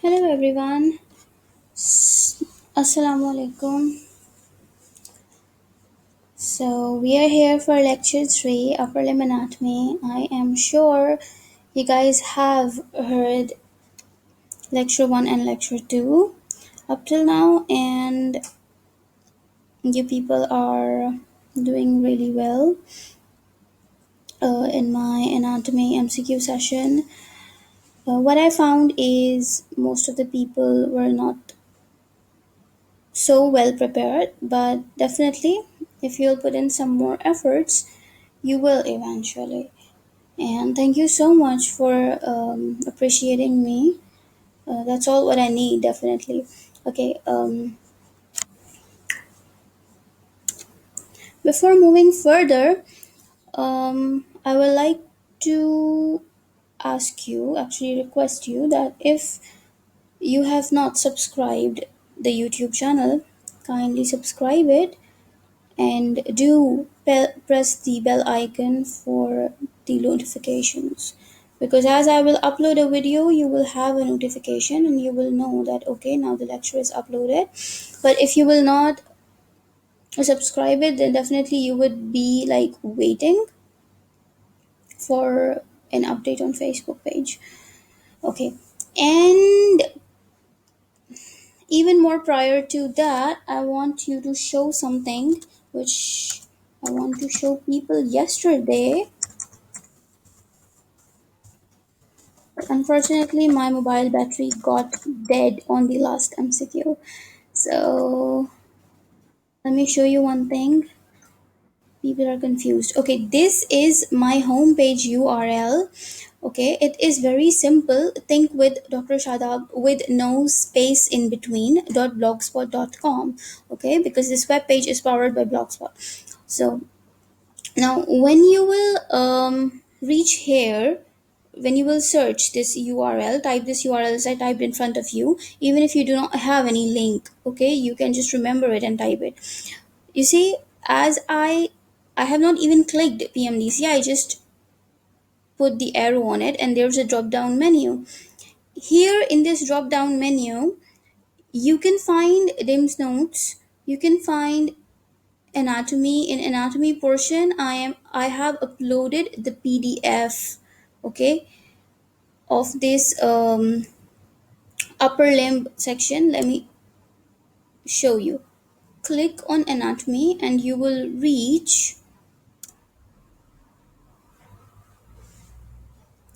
Hello everyone. Assalamu alaikum. So we are here for lecture 3 upper limb anatomy. I am sure you guys have heard lecture 1 and lecture 2 up till now, and you people are doing really well in my anatomy MCQ session. What I found is most of the people were not so well prepared, but definitely if you'll put in some more efforts, you will eventually. And thank you so much for appreciating me. That's all what I need, definitely. Okay, before moving further, I would like to ask you, actually request you, that if you have not subscribed the YouTube channel, kindly subscribe it and do press the bell icon for the notifications, because as I will upload a video, you will have a notification and you will know that okay, now the lecture is uploaded. But if you will not subscribe it, then definitely you would be like waiting for an update on Facebook page. Okay, and even more prior to that, I want you to show something which I want to show people yesterday. Unfortunately, my mobile battery got dead on the last MCQ. So let me show you one thing. People are confused. Okay, this is my homepage URL. Okay, it is very simple. Think with Dr. Shadab with no space in between .blogspot.com. Okay, because this web page is powered by Blogspot. So now when you will reach here, when you will search this URL, type this URL as I typed in front of you, even if you do not have any link, okay, you can just remember it and type it. You see, as I have not even clicked PMDC, I just put the arrow on it and there's a drop down menu. Here in this drop down menu, you can find DIMS notes, you can find anatomy. In anatomy portion, I have uploaded the PDF, okay, of this upper limb section. Let me show you. Click on anatomy and you will reach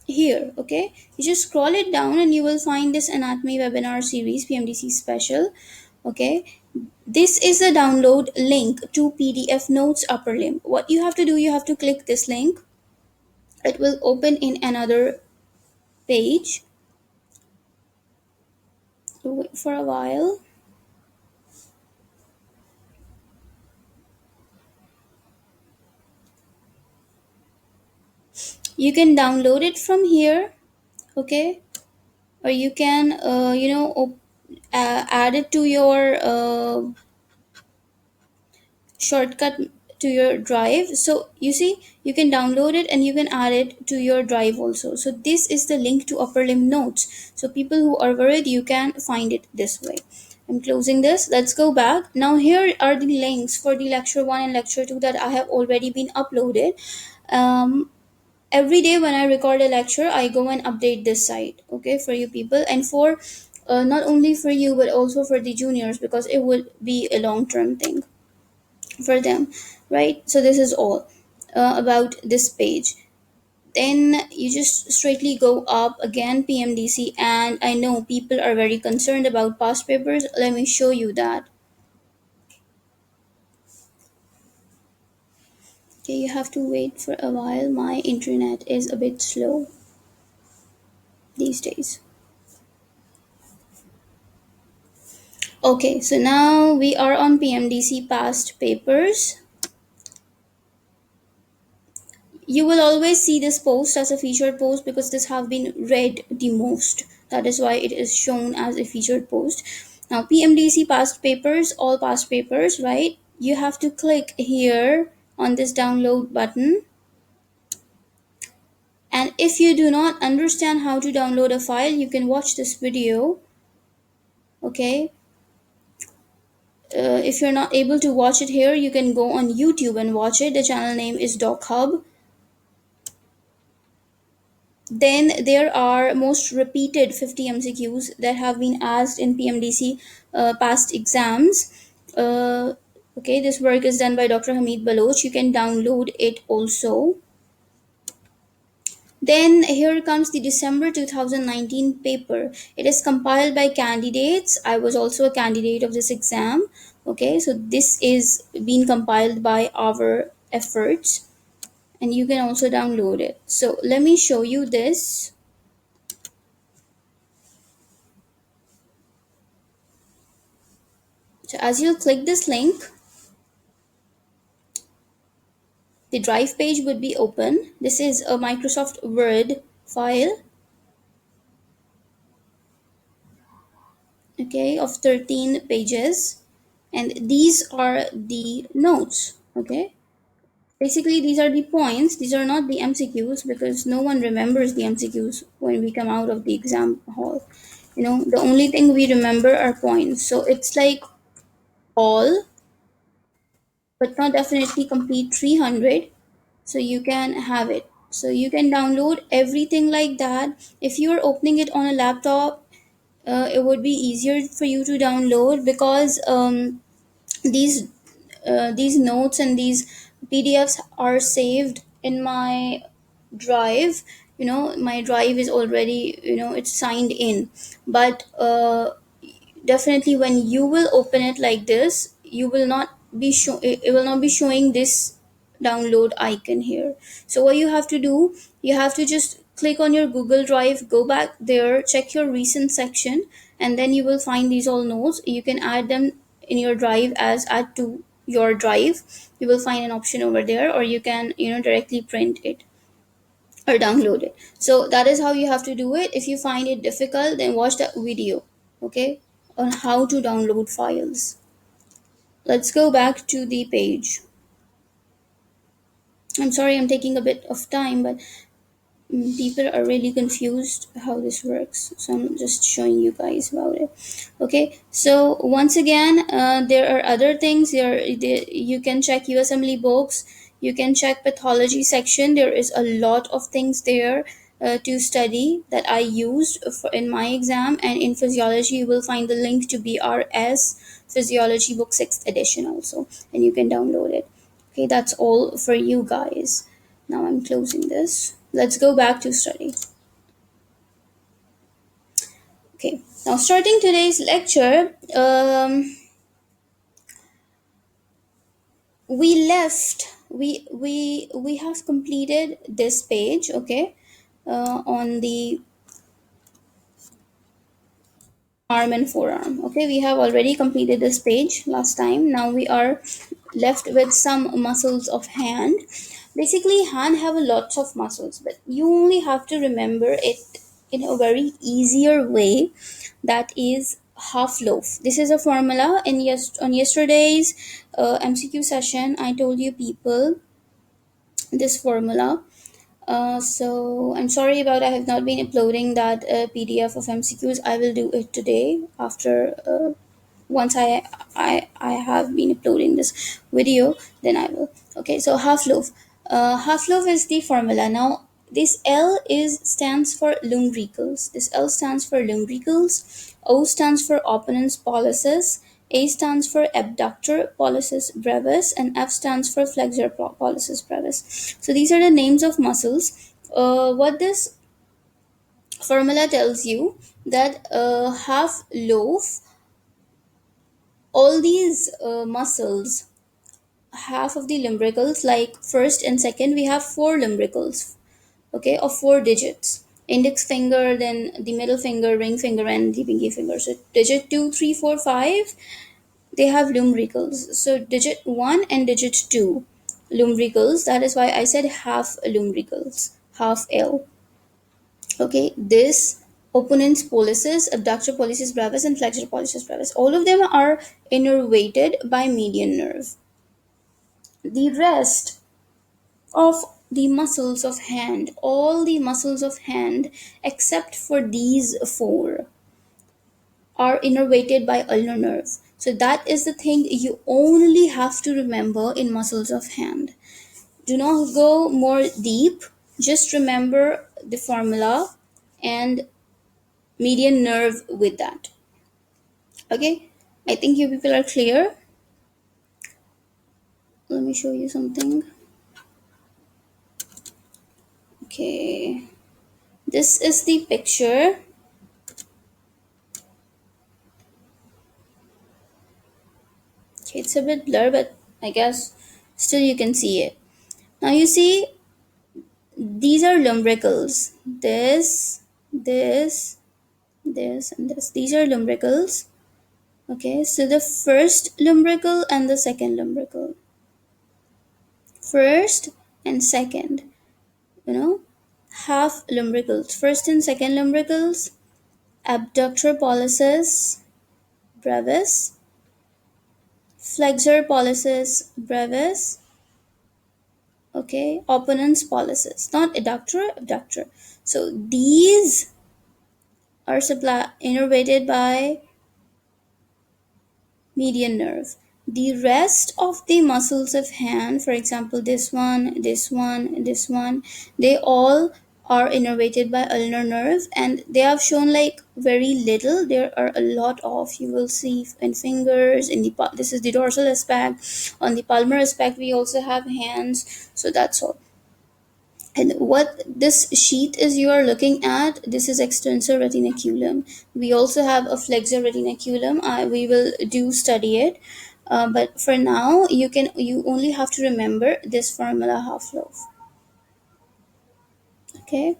here. Okay, you just scroll it down and you will find this anatomy webinar series PMDC special. Okay, this is a download link to PDF notes upper limb. What you have to do, you have to click this link. It will open in another page. Wait for a while. You can download it from here. Okay, or you can add it to your shortcut to your drive. So you see, you can download it and you can add it to your drive also. So this is the link to upper limb notes, so people who are worried, you can find it this way. I'm closing this. Let's go back. Now here are the links for the lecture 1 and lecture 2 that I have already been uploaded. Every day when I record a lecture, I go and update this site, okay, for you people, and for not only for you but also for the juniors, because it would be a long term thing for them, right? So this is all about this page. Then you just straightly go up again, PMDC, and I know people are very concerned about past papers. Let me show you that. Okay, you have to wait for a while. My internet is a bit slow these days. Okay, so now we are on PMDC past papers. You will always see this post as a featured post because this have been read the most. That is why it is shown as a featured post. Now PMDC past papers, all past papers, right? You have to click here on this download button. And if you do not understand how to download a file, you can watch this video Okay, if you're not able to watch it here, you can go on YouTube and watch it. The channel name is Doc Hub. Then there are most repeated 50 MCQs that have been asked in PMDC past exams. Uh, okay, this work is done by Dr. Hamid Baloch. You can download it also. Then here comes the December 2019 paper. It is compiled by candidates. I was also a candidate of this exam. Okay, so this is being compiled by our efforts, and you can also download it. So let me show you this. So as you click this link, the drive page would be open. This is a Microsoft Word file, okay, of 13 pages, and these are the notes, okay. Basically, these are the points. These are not the MCQs because no one remembers the MCQs when we come out of the exam hall. The only thing we remember are points. So it's like all, but not definitely complete 300. So you can have it. So you can download everything like that. If you are opening it on a laptop, it would be easier for you to download because these these notes and these PDFs are saved in my drive. My drive is already, it's signed in. But definitely when you will open it like this, you will not be it will not be showing this download icon here. So what you have to do, you have to just click on your Google Drive, go back there, check your recent section, and then you will find these all notes. You can add them in your drive as add to your drive. You will find an option over there, or you can, directly print it or download it. So that is how you have to do it. If you find it difficult, then watch that video, okay, on how to download files. Let's go back to the page. I'm sorry I'm taking a bit of time, but people are really confused how this works, so I'm just showing you guys about it. Okay, so once again, there are other things there. You can check USMLE books, you can check pathology section. There is a lot of things there to study that I used in my exam. And in physiology, you will find the link to BRS physiology book 6th edition also, and you can download it. Okay, that's all for you guys. Now I'm closing this. Let's go back to study. Okay, now starting today's lecture, we left, we have completed this page, okay, on the arm and forearm. Okay, we have already completed this page last time. Now we are left with some muscles of hand. Basically, hand have a lots of muscles, but you only have to remember it in a very easier way. That is half loaf. This is a formula. On yesterday's MCQ session, I told you people this formula. So I'm sorry about I have not been uploading that PDF of MCQs. I will do it today after once I have been uploading this video, then I will. Okay, so half loaf. Half loaf is the formula. Now this L is stands for lumbricals. This L stands for lumbricals. O stands for opponens pollicis. A stands for abductor pollicis brevis, and F stands for flexor pollicis brevis. So these are the names of muscles. What this formula tells you that half loaf, all these muscles, half of the lumbricals, like first and second, we have four lumbricals, okay, of 4 digits: index finger, then the middle finger, ring finger, and the pinky finger. So digit 2, 3, 4, 5, they have lumbricals. So digit 1 and digit 2 lumbricals. That is why I said half lumbricals, half L. Okay, this opponent's pollicis, abductor pollicis brevis, and flexor pollicis brevis, all of them are innervated by median nerve. The rest of the muscles of hand, all the muscles of hand except for these four, are innervated by ulnar nerve. So that is the thing you only have to remember in muscles of hand. Do not go more deep. Just remember the formula and median nerve with that. Okay, I think you people are clear. Let me show you something. Okay, this is the picture. Okay, it's a bit blur, but I guess still you can see it. Now you see these are lumbricals. This, and this. These are lumbricals. Okay, so the first lumbrical and the second lumbrical. First and second, you know, half lumbricals. First and second lumbricals, abductor pollicis brevis, flexor pollicis brevis, okay, opponens pollicis, not adductor, abductor. So these are innervated by median nerve. The rest of the muscles of hand, for example, this one, they all are innervated by ulnar nerve, and they have shown like very little. There are a lot of, you will see in fingers, in the this is the dorsal aspect. On the palmar aspect, we also have hands. So that's all. And what this sheet is you are looking at, this is extensor retinaculum. We also have a flexor retinaculum. We will do study it. But for now, you only have to remember this formula half loaf. Okay.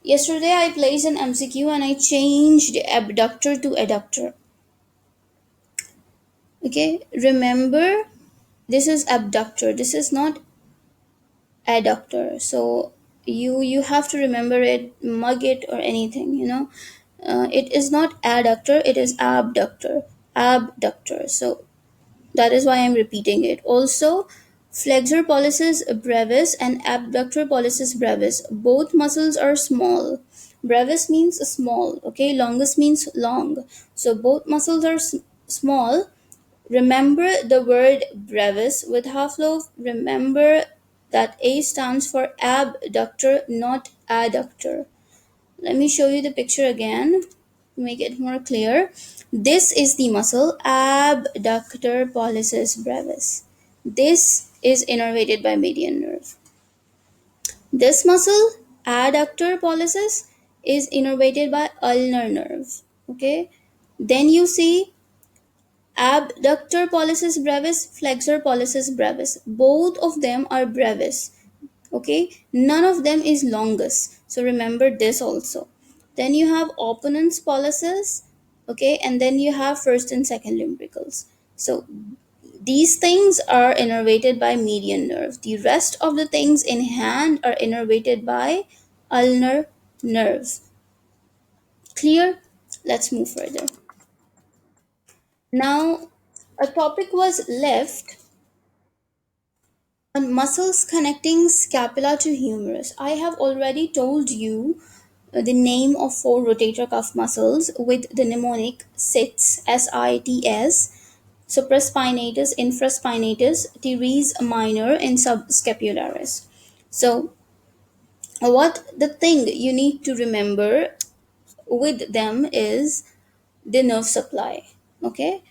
Yesterday I placed an MCQ and I changed abductor to adductor. Okay. Remember, this is abductor. This is not adductor. So you have to remember it, mug it or anything, it is not adductor, it is abductor. So that is why I'm repeating it. Also, flexor pollicis brevis and abductor pollicis brevis, both muscles are small. Brevis means small, okay, longus means long. So both muscles are small. Remember the word brevis with half loaf. Remember that A stands for abductor, not adductor. Let me show you the picture again to make it more clear. This is the muscle abductor pollicis brevis. This is innervated by median nerve. This muscle, adductor pollicis, is innervated by ulnar nerve. Okay. Then you see abductor pollicis brevis, flexor pollicis brevis. Both of them are brevis. Okay, none of them is longus. So remember this also. Then you have opponens pollicis. Okay, and then you have first and second lumbricals. So these things are innervated by median nerve. The rest of the things in hand are innervated by ulnar nerve. Clear? Let's move further. Now, a topic was left on muscles connecting scapula to humerus. I have already told you the name of four rotator cuff muscles with the mnemonic SITS, SITS, supraspinatus, infraspinatus, teres minor, and subscapularis. So, what the thing you need to remember with them is the nerve supply. Okay,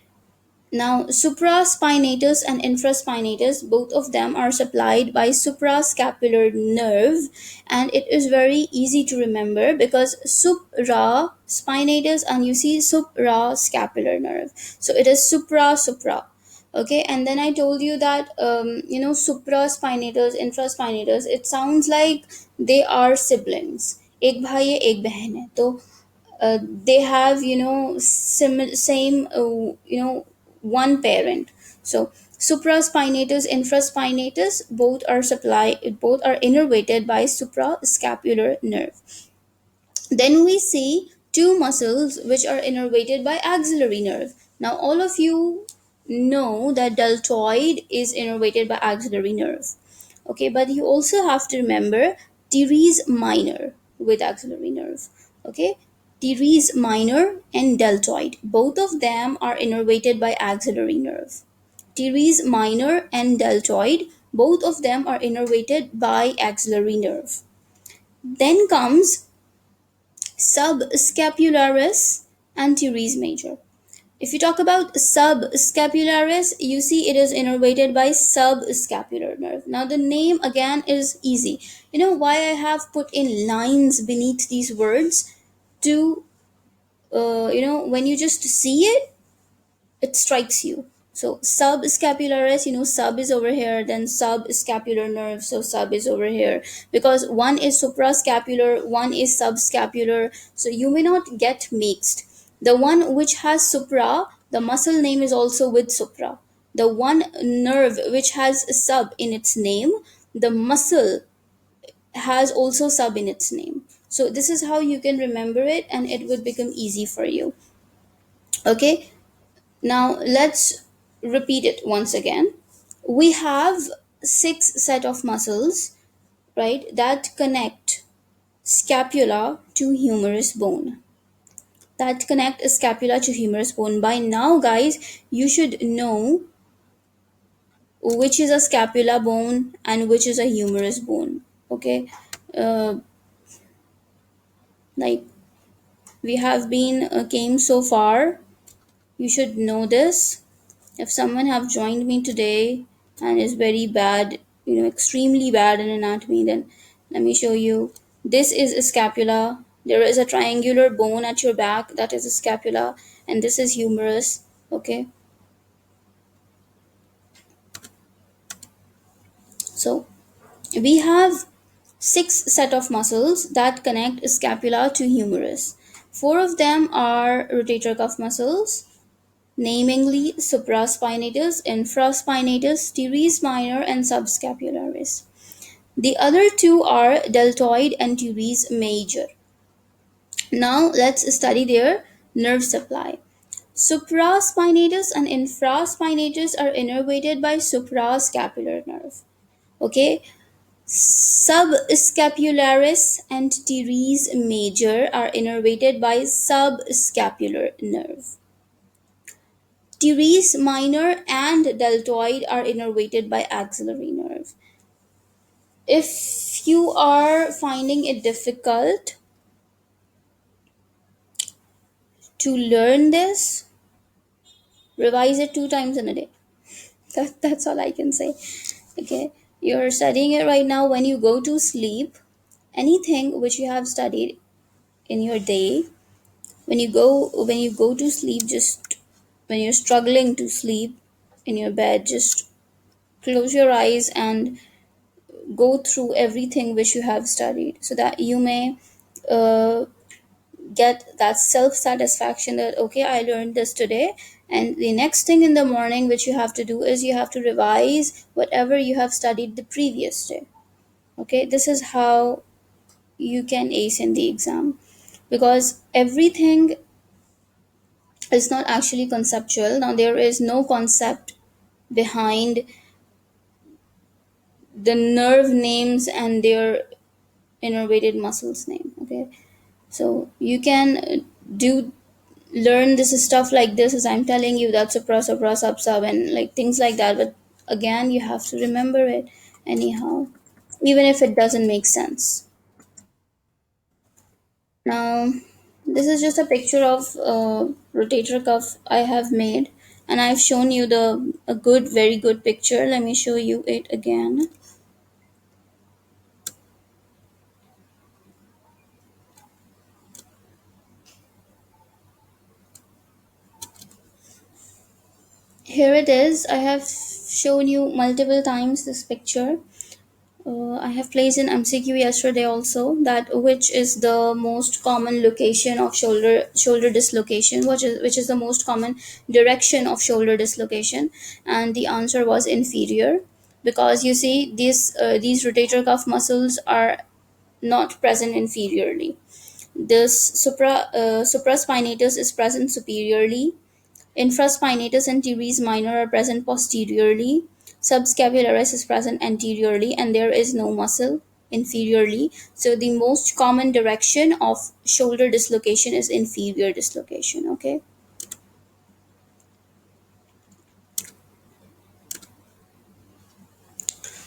now, supraspinatus and infraspinatus, both of them are supplied by suprascapular nerve, and it is very easy to remember because supraspinatus and you see suprascapular nerve. So it is supra. Okay, and then I told you that supraspinatus, infraspinatus, it sounds like they are siblings. एक भाई है एक बहन है तो they have same one parent. So supraspinatus, infraspinatus, both are innervated by suprascapular nerve. Then we see two muscles which are innervated by axillary nerve. Now all of you know that deltoid is innervated by axillary nerve. Okay, but you also have to remember teres minor with axillary nerve. Okay, teres minor and deltoid. Both of them are innervated by axillary nerve. Teres minor and deltoid, both of them are innervated by axillary nerve. Then comes subscapularis and teres major. If you talk about subscapularis, you see it is innervated by subscapular nerve. Now the name again is easy. You know why I have put in lines beneath these words? To when you just see it, it strikes you. So subscapularis, sub is over here, then subscapular nerve, so sub is over here. Because one is suprascapular, one is subscapular, so you may not get mixed. The one which has supra, the muscle name is also with supra. The one nerve which has sub in its name, the muscle has also sub in its name. So this is how you can remember it, and it would become easy for you. Okay, now let's repeat it once again. We have six set of muscles, right, that connect scapula to humerus bone. That connect scapula to humerus bone. By now, guys, you should know which is a scapula bone and which is a humerus bone. Okay, uh, like we have been came so far, you should know this. If someone have joined me today and is very bad, extremely bad in anatomy, then let me show you. This is a scapula. There is a triangular bone at your back, that is a scapula, and this is humerus. Okay, so we have six set of muscles that connect scapula to humerus. Four of them are rotator cuff muscles, namely supraspinatus, infraspinatus, teres minor, and subscapularis. The other two are deltoid and teres major. Now let's study their nerve supply. Supraspinatus and infraspinatus are innervated by suprascapular nerve. Okay, subscapularis and teres major are innervated by subscapular nerve. Teres minor and deltoid are innervated by axillary nerve. If you are finding it difficult to learn this, revise it 2 times in a day. That's all I can say. Okay, you're studying it right now. When you go to sleep, anything which you have studied in your day, when you go to sleep, just when you're struggling to sleep in your bed, just close your eyes and go through everything which you have studied, so that you may uh, get that self satisfaction that okay, I learned this today. And the next thing in the morning which you have to do is you have to revise whatever you have studied the previous day. Okay, this is how you can ace in the exam, because everything is not actually conceptual. Now there is no concept behind the nerve names and their innervated muscles name. Okay, so you can do learn this stuff like this as I'm telling you, that's supra sub sub and like things like that, but again you have to remember it anyhow, even if it doesn't make sense. Now this is just a picture of rotator cuff I have made, and I've shown you the a good, very good picture. Let me show you it again. Here it is. I have shown you multiple times this picture. I have placed in MCQ yesterday also, that which is the most common location of shoulder dislocation, which is the most common direction of shoulder dislocation, and the answer was inferior, because you see these rotator cuff muscles are not present inferiorly. This supraspinatus is present superiorly. Infraspinatus and teres minor are present posteriorly. Subscapularis is present anteriorly, and there is no muscle inferiorly. So the most common direction of shoulder dislocation is inferior dislocation. Okay.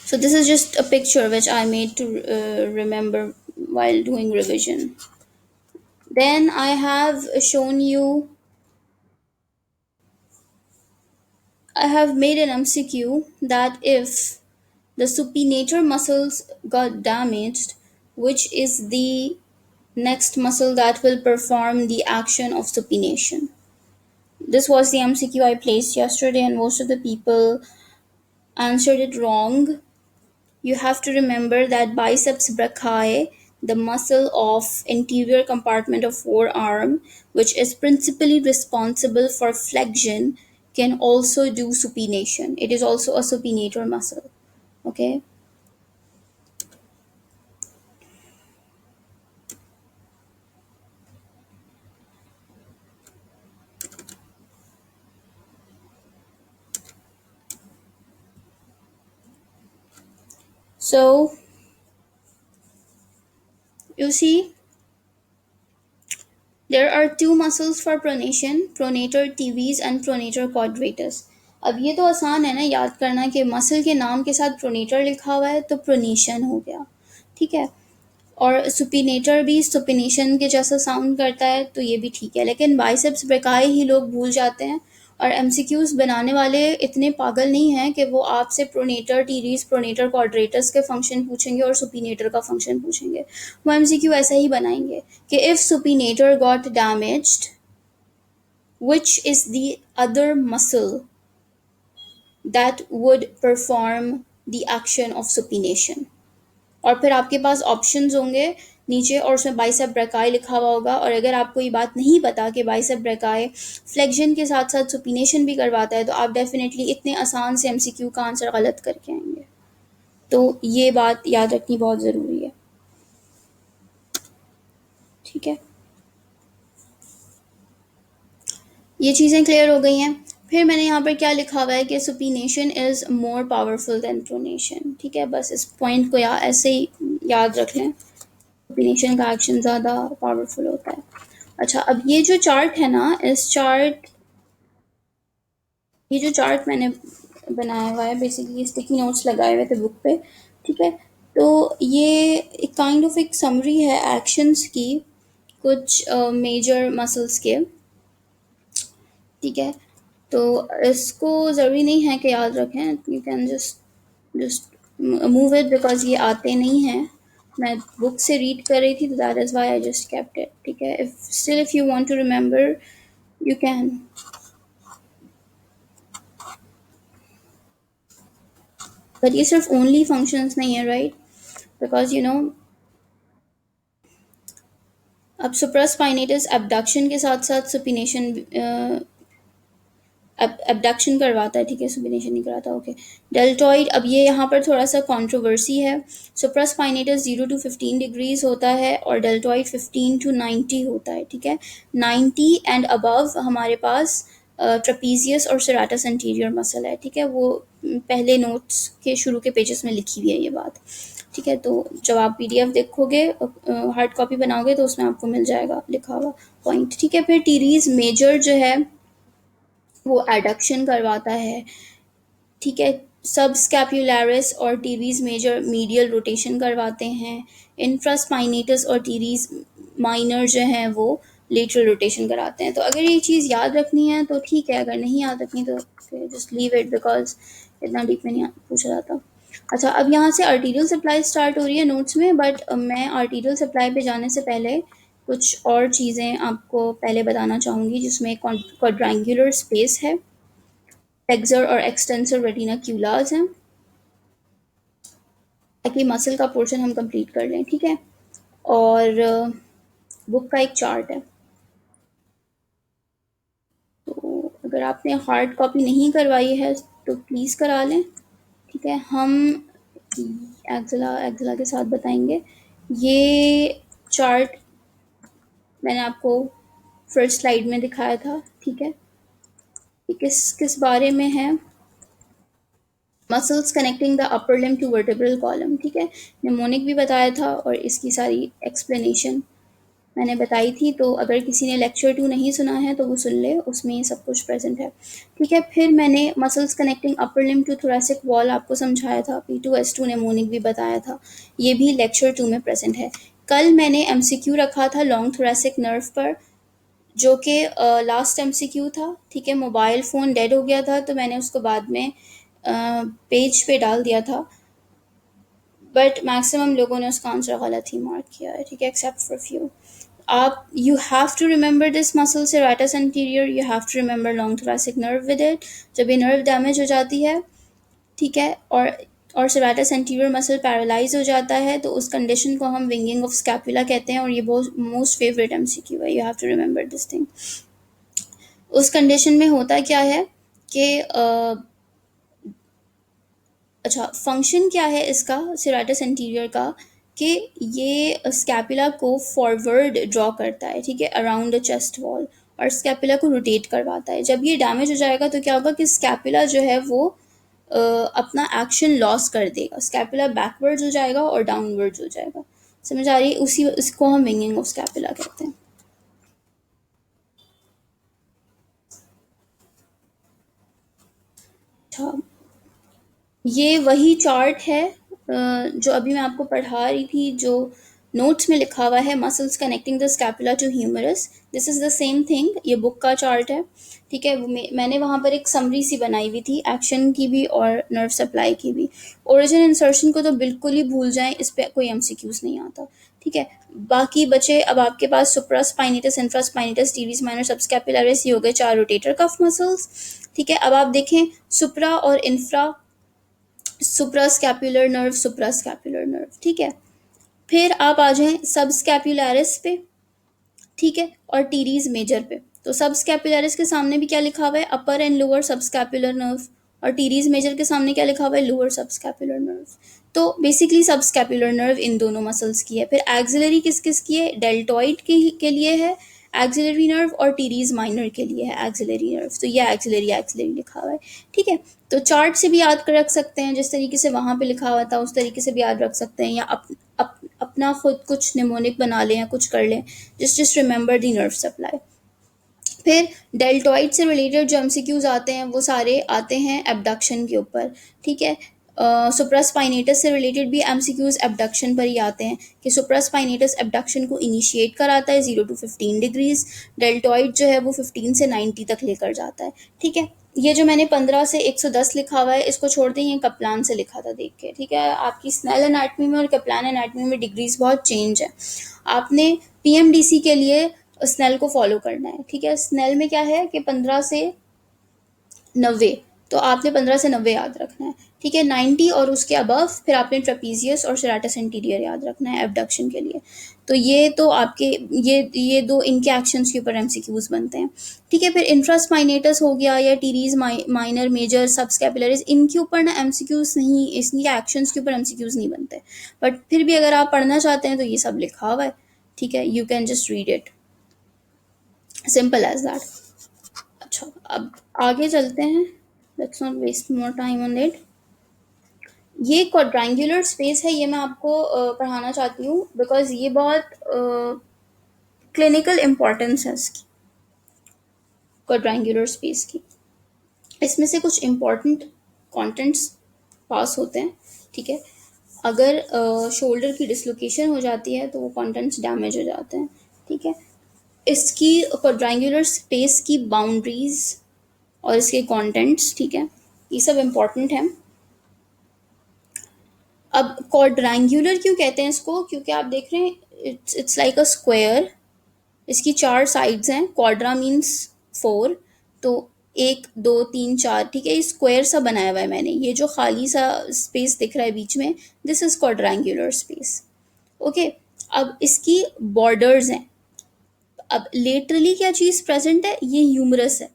So this is just a picture which I made to remember while doing revision. Then I have shown you, I have made an MCQ that if the supinator muscles got damaged, which is the next muscle that will perform the action of supination? This was the MCQ I placed yesterday, and most of the people answered it wrong. You have to remember that biceps brachii, the muscle of interior compartment of forearm, which is principally responsible for flexion, can also do supination. It is also a supinator muscle. Okay. So you see, there are two muscles for pronation, pronator teres and pronator quadratus. अब ये तो आसान है ना याद करना कि muscle के नाम के साथ प्रोनेटर लिखा हुआ है तो प्रोनेशन हो गया, ठीक है। और सुपिनेटर भी सुपिनेशन के जैसा साउंड करता है तो ये भी ठीक है, लेकिन बाइसेप्स ब्रेकाई ही लोग भूल जाते हैं। और एमसीक्यूज बनाने वाले इतने पागल नहीं हैं कि वो आपसे प्रोनेटर टीरीज प्रोनेटर क्वाड्रेटस के फंक्शन पूछेंगे और सुपिनेटर का फंक्शन पूछेंगे। वो एमसीक्यू ऐसा ही बनाएंगे कि if supinator got damaged, which is the other muscle that would perform the action of supination। और फिर आपके पास ऑप्शंस होंगे नीचे और उसमें बाइसेप ब्रेकाई लिखा हुआ होगा। और अगर आपको ये बात नहीं पता कि बाइसेप ब्रेकाई फ्लेक्शन के साथ साथ सुपिनेशन भी करवाता है तो आप डेफिनेटली इतने आसान से एमसीक्यू का आंसर गलत करके आएंगे। तो ये बात याद रखनी बहुत ज़रूरी है, ठीक है। ये चीज़ें क्लियर हो गई हैं। फिर मैंने यहाँ पर क्या लिखा हुआ है कि supination is more powerful than pronation, ठीक है। बस इस पॉइंट को ऐसे ही याद रख लें, सुपिनेशन का एक्शन ज़्यादा पावरफुल होता है। अच्छा, अब ये जो चार्ट है ना, ये जो चार्ट मैंने बनाया हुआ है, बेसिकली स्टिकी नोट्स लगाए हुए थे बुक पे, ठीक है। तो ये एक काइंड ऑफ एक समरी है एक्शंस की, कुछ मेजर मसल्स के, ठीक है। तो इसको ज़रूरी नहीं है कि याद रखें, you can just move it because ये आते नहीं हैं। मैं बुक से रीड कर रही थी तो that is why I just kept it, ठीक है। If you want to remember you can. But ये सिर्फ ओनली फंक्शंस नहीं है, राइट, बिकॉज यू नो अब सुप्रास्पाइनेटस एब्डक्शन के साथ साथ सुपिनेशन एबडक्शन करवाता है, ठीक है, सुबिनेशन नहीं कराता, ओके। डेल्टॉइड, अब ये यहाँ पर थोड़ा सा कंट्रोवर्सी है। सुप्रास्पाइनेटस 0 to 15 डिग्रीज होता है और डेल्टॉइड 15 to 90 होता है, ठीक है। 90 एंड अबव हमारे पास ट्रपीजियस और सेराटस एंटीरियर मसल है, ठीक है। वो पहले नोट्स के शुरू के पेजेस में लिखी हुई है ये बात, ठीक है। तो जब आप पीडीएफ देखोगे, हार्ड कॉपी बनाओगे तो उसमें आपको मिल जाएगा लिखा हुआ पॉइंट, ठीक है। फिर टीरीज मेजर जो है वो एडक्शन करवाता है, ठीक है। सब स्कैपुलरिस और टीरीज मेजर मीडियल रोटेशन करवाते हैं। इंफ्रास्पाइनेटस और टीरीज माइनर जो हैं वो लेटरल रोटेशन कराते हैं। तो अगर ये चीज़ याद रखनी है तो ठीक है, अगर नहीं याद रखनी तो जस्ट लीव इट बिकॉज इतना डीप में नहीं पूछा जाता। अच्छा, अब यहाँ से आर्टीरियल सप्लाई स्टार्ट हो रही है नोट्स में, बट मैं आर्टीरियल सप्लाई पे जाने से पहले कुछ और चीज़ें आपको पहले बताना चाहूँगी, जिसमें क्वाड्रेंगुलर स्पेस है, फ्लेक्सर और एक्सटेंसर रेटिनाक्यूलास हैं, ताकि मसल का पोर्शन हम कंप्लीट कर लें, ठीक है। और बुक का एक चार्ट है, तो अगर आपने हार्ड कॉपी नहीं करवाई है तो प्लीज़ करा लें, ठीक है। हम एक्सला के साथ बताएंगे। ये चार्ट मैंने आपको फर्स्ट स्लाइड में दिखाया था, ठीक है। ये किस किस बारे में है, muscles connecting the upper limb to vertebral column, ठीक है। निमोनिक भी बताया था और इसकी सारी एक्सप्लेनेशन मैंने बताई थी, तो अगर किसी ने लेक्चर 2 नहीं सुना है तो वो सुन ले, उसमें ये सब कुछ प्रेजेंट है, ठीक है। फिर मैंने muscles connecting upper limb to thoracic wall आपको समझाया था, P2S2 निमोनिक भी बताया था, ये भी लेक्चर 2 में प्रेजेंट है। कल मैंने एमसीक्यू रखा था लॉन्ग थोरेसिक नर्व पर, जो कि लास्ट एमसीक्यू था, ठीक है। मोबाइल फ़ोन डेड हो गया था तो मैंने उसको बाद में पेज पे डाल दिया था, बट मैक्सिमम लोगों ने उसका आंसर गलत ही मार्क किया है, ठीक है, एक्सेप्ट फॉर फ्यू। आप you have to remember this muscle serratus anterior, you have to remember long thoracic nerve with it. जब ये नर्व डैमेज हो जाती है, ठीक है, और सेरेटस एंटीरियर मसल पैरालाइज हो जाता है, तो उस कंडीशन को हम विंगिंग ऑफ स्कैपुला कहते हैं, और ये बहुत मोस्ट फेवरेट एमसीक्यू है, you have to remember this thing. उस कंडीशन में होता क्या है कि अच्छा, फंक्शन क्या है इसका सेरेटस एंटीरियर का, कि ये स्कैपुला को फॉरवर्ड ड्रॉ करता है, ठीक है, अराउंड द चेस्ट वॉल, और स्कैपुला को रोटेट करवाता है। जब ये डैमेज हो जाएगा तो क्या होगा कि स्कैपुला जो है वो अपना एक्शन लॉस कर देगा, स्कैपुला बैकवर्ड्स हो जाएगा और डाउनवर्ड्स हो जाएगा। समझ आ रही है? उसी इसको हम विंगिंग ऑफ स्कैपुला कहते हैं। अच्छा, ये वही चार्ट है जो अभी मैं आपको पढ़ा रही थी, जो नोट्स में लिखा हुआ है, muscles connecting the scapula to humerus. This is the same thing, ये बुक का चार्ट है, ठीक है। मैंने वहाँ पर एक समरी सी बनाई हुई थी, एक्शन की भी और नर्व सप्लाई की भी। ओरिजिन इंसर्शन को तो बिल्कुल ही भूल जाएं, इस पर कोई एमसीक्यूज नहीं आता, ठीक है। बाकी बचे अब आपके पास supraspinatus, infraspinatus, teres minor, subscapularis, ये हो गए 4 रोटेटर कफ मसल्स, ठीक है। अब आप देखें सुप्रा और infra, suprascapular nerve, suprascapular nerve, ठीक है। फिर आप आ जाएं सब स्कैपुलरिस पे, ठीक है, और टीरीज मेजर पे। तो सब स्कैपुलरिस के सामने भी क्या लिखा हुआ है, अपर एंड लोअर सब स्कैपुलर नर्व, और टीरीज मेजर के सामने क्या लिखा हुआ है, लोअर सब स्कैपुलर नर्व। तो बेसिकली सब स्कैपुलर नर्व इन दोनों मसल्स की है। फिर एक्सिलरी किस किस की है, डेल्टॉइड के लिए है एक्सिलरी नर्व, और टीरीज माइनर के लिए है एक्सिलरी नर्व। तो ये एक्सिलरी एक्सिलरी लिखा हुआ है, ठीक है। तो चार्ट से भी याद कर रख सकते हैं, जिस तरीके से वहां पे लिखा हुआ था उस तरीके से भी याद रख सकते हैं, या अपना खुद कुछ निमोनिक बना लें या कुछ कर लें, just remember the nerve supply. फिर डेल्टॉइड से रिलेटेड जो एमसीक्यूज आते हैं वो सारे आते हैं एबडक्शन के ऊपर, ठीक है। सुप्रास्पाइनेटस से रिलेटेड भी एमसीक्यूज एबडक्शन पर ही आते हैं, कि सुप्रास्पाइनेटस एबडक्शन को इनिशिएट कराता है 0 to 15 डिग्रीज, डेल्टॉइड जो है वो 15 से 90 तक लेकर जाता है, ठीक है। ये जो मैंने 15 से 110 लिखा हुआ है, इसको छोड़ दें, ये कप्लान से लिखा था देख के, ठीक है। आपकी स्नेल एनाटमी में और कप्लान एनाटमी में डिग्रीज बहुत चेंज है। आपने पीएमडीसी के लिए स्नेल को फॉलो करना है, ठीक है। स्नेल में क्या है कि 15 से 90, तो आपने 15 से 90 याद रखना है, ठीक है। 90 और उसके अबव फिर आपने ट्रेपीजियस और सेरेटस एंटीरियर याद रखना है एबडक्शन के लिए। तो ये तो आपके ये दो इनके एक्शंस के ऊपर एमसीक्यूज बनते हैं, ठीक है। फिर इंफ्रास्पाइनेटस हो गया, या टीरीज माइनर, मेजर, सबस्कैपुलरिस, इनके ऊपर ना एमसीक्यूज नहीं, इनके एक्शंस के ऊपर एमसीक्यूज नहीं बनते, बट फिर भी अगर आप पढ़ना चाहते हैं तो ये सब लिखा हुआ है, ठीक है, you can just read it, simple as that. अच्छा, अब आगे चलते हैं, let's not waste more time on it. ये क्वाड्रेंगुलर स्पेस है, ये मैं आपको पढ़ाना चाहती हूँ बिकॉज ये बहुत क्लिनिकल इम्पोर्टेंस है इसकी, क्वाड्रेंगुलर स्पेस की। इसमें से कुछ इम्पोर्टेंट कंटेंट्स पास होते हैं, ठीक है। अगर शोल्डर की डिसलोकेशन हो जाती है तो वो कंटेंट्स डैमेज हो जाते हैं, ठीक है। इसकी क्वाड्रेंगुलर स्पेस की बाउंड्रीज और इसके कंटेंट्स, ठीक है, ये सब इम्पोर्टेंट हैं। अब क्वाड्रेंगुलर क्यों कहते हैं इसको, क्योंकि आप देख रहे हैं इट्स लाइक अ स्क्वायर, इसकी 4 साइड्स हैं, क्वाड्रा मीन्स 4, तो 1 2 3 4, ठीक है, ये स्क्वायर सा बनाया हुआ है मैंने, ये जो खाली सा स्पेस दिख रहा है बीच में, this is quadrangular space, okay. अब इसकी बॉर्डर्स हैं। अब लेटरली क्या चीज़ प्रेजेंट है, ये ह्यूमरस है,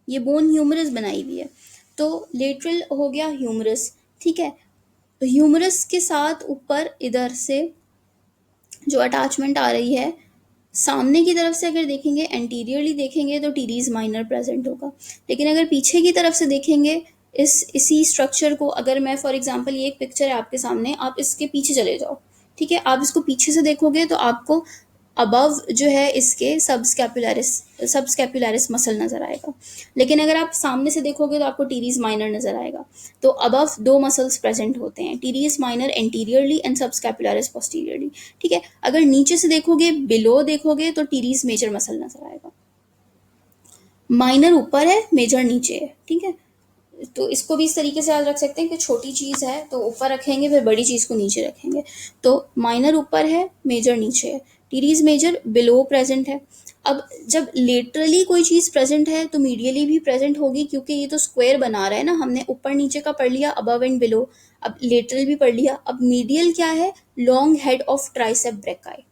ये बोन ह्यूमरस बनाई हुई है, तो लेटरल हो गया ह्यूमरस, ठीक है। ह्यूमरस के साथ ऊपर इधर से जो अटैचमेंट आ रही है, सामने की तरफ से अगर देखेंगे, एंटीरियरली देखेंगे तो टीरीज माइनर प्रेजेंट होगा, लेकिन अगर पीछे की तरफ से देखेंगे इसी स्ट्रक्चर को अगर मैं फॉर एग्जांपल, ये एक पिक्चर है आपके सामने, आप इसके पीछे चले जाओ, ठीक है, आप इसको पीछे से देखोगे तो आपको अबव जो है इसके सब स्कैपुलरिस मसल नजर आएगा। लेकिन अगर आप सामने से देखोगे तो आपको टीरीज माइनर नजर आएगा। तो अबव दो मसल्स प्रेजेंट होते हैं, टीरीज माइनर एंटीरियरली एंड सब स्कैपुलरिस पोस्टीरियरली, ठीक है। अगर नीचे से देखोगे, बिलो देखोगे, तो टीरीज मेजर मसल नजर आएगा। माइनर ऊपर है, मेजर नीचे है, ठीक है। तो इसको भी इस तरीके से याद रख सकते हैं कि छोटी चीज है तो ऊपर रखेंगे, फिर बड़ी चीज को नीचे रखेंगे। तो माइनर ऊपर है, मेजर नीचे है, टीरीज मेजर बिलो प्रेजेंट है। अब जब लेटरली कोई चीज प्रेजेंट है तो मीडियली भी प्रेजेंट होगी, क्योंकि ये तो स्क्वायर बना रहा है ना, हमने ऊपर नीचे का पढ़ लिया, अबव एंड बिलो। अब लेटरल भी पढ़ लिया। अब मीडियल क्या है? Long head of tricep brachii.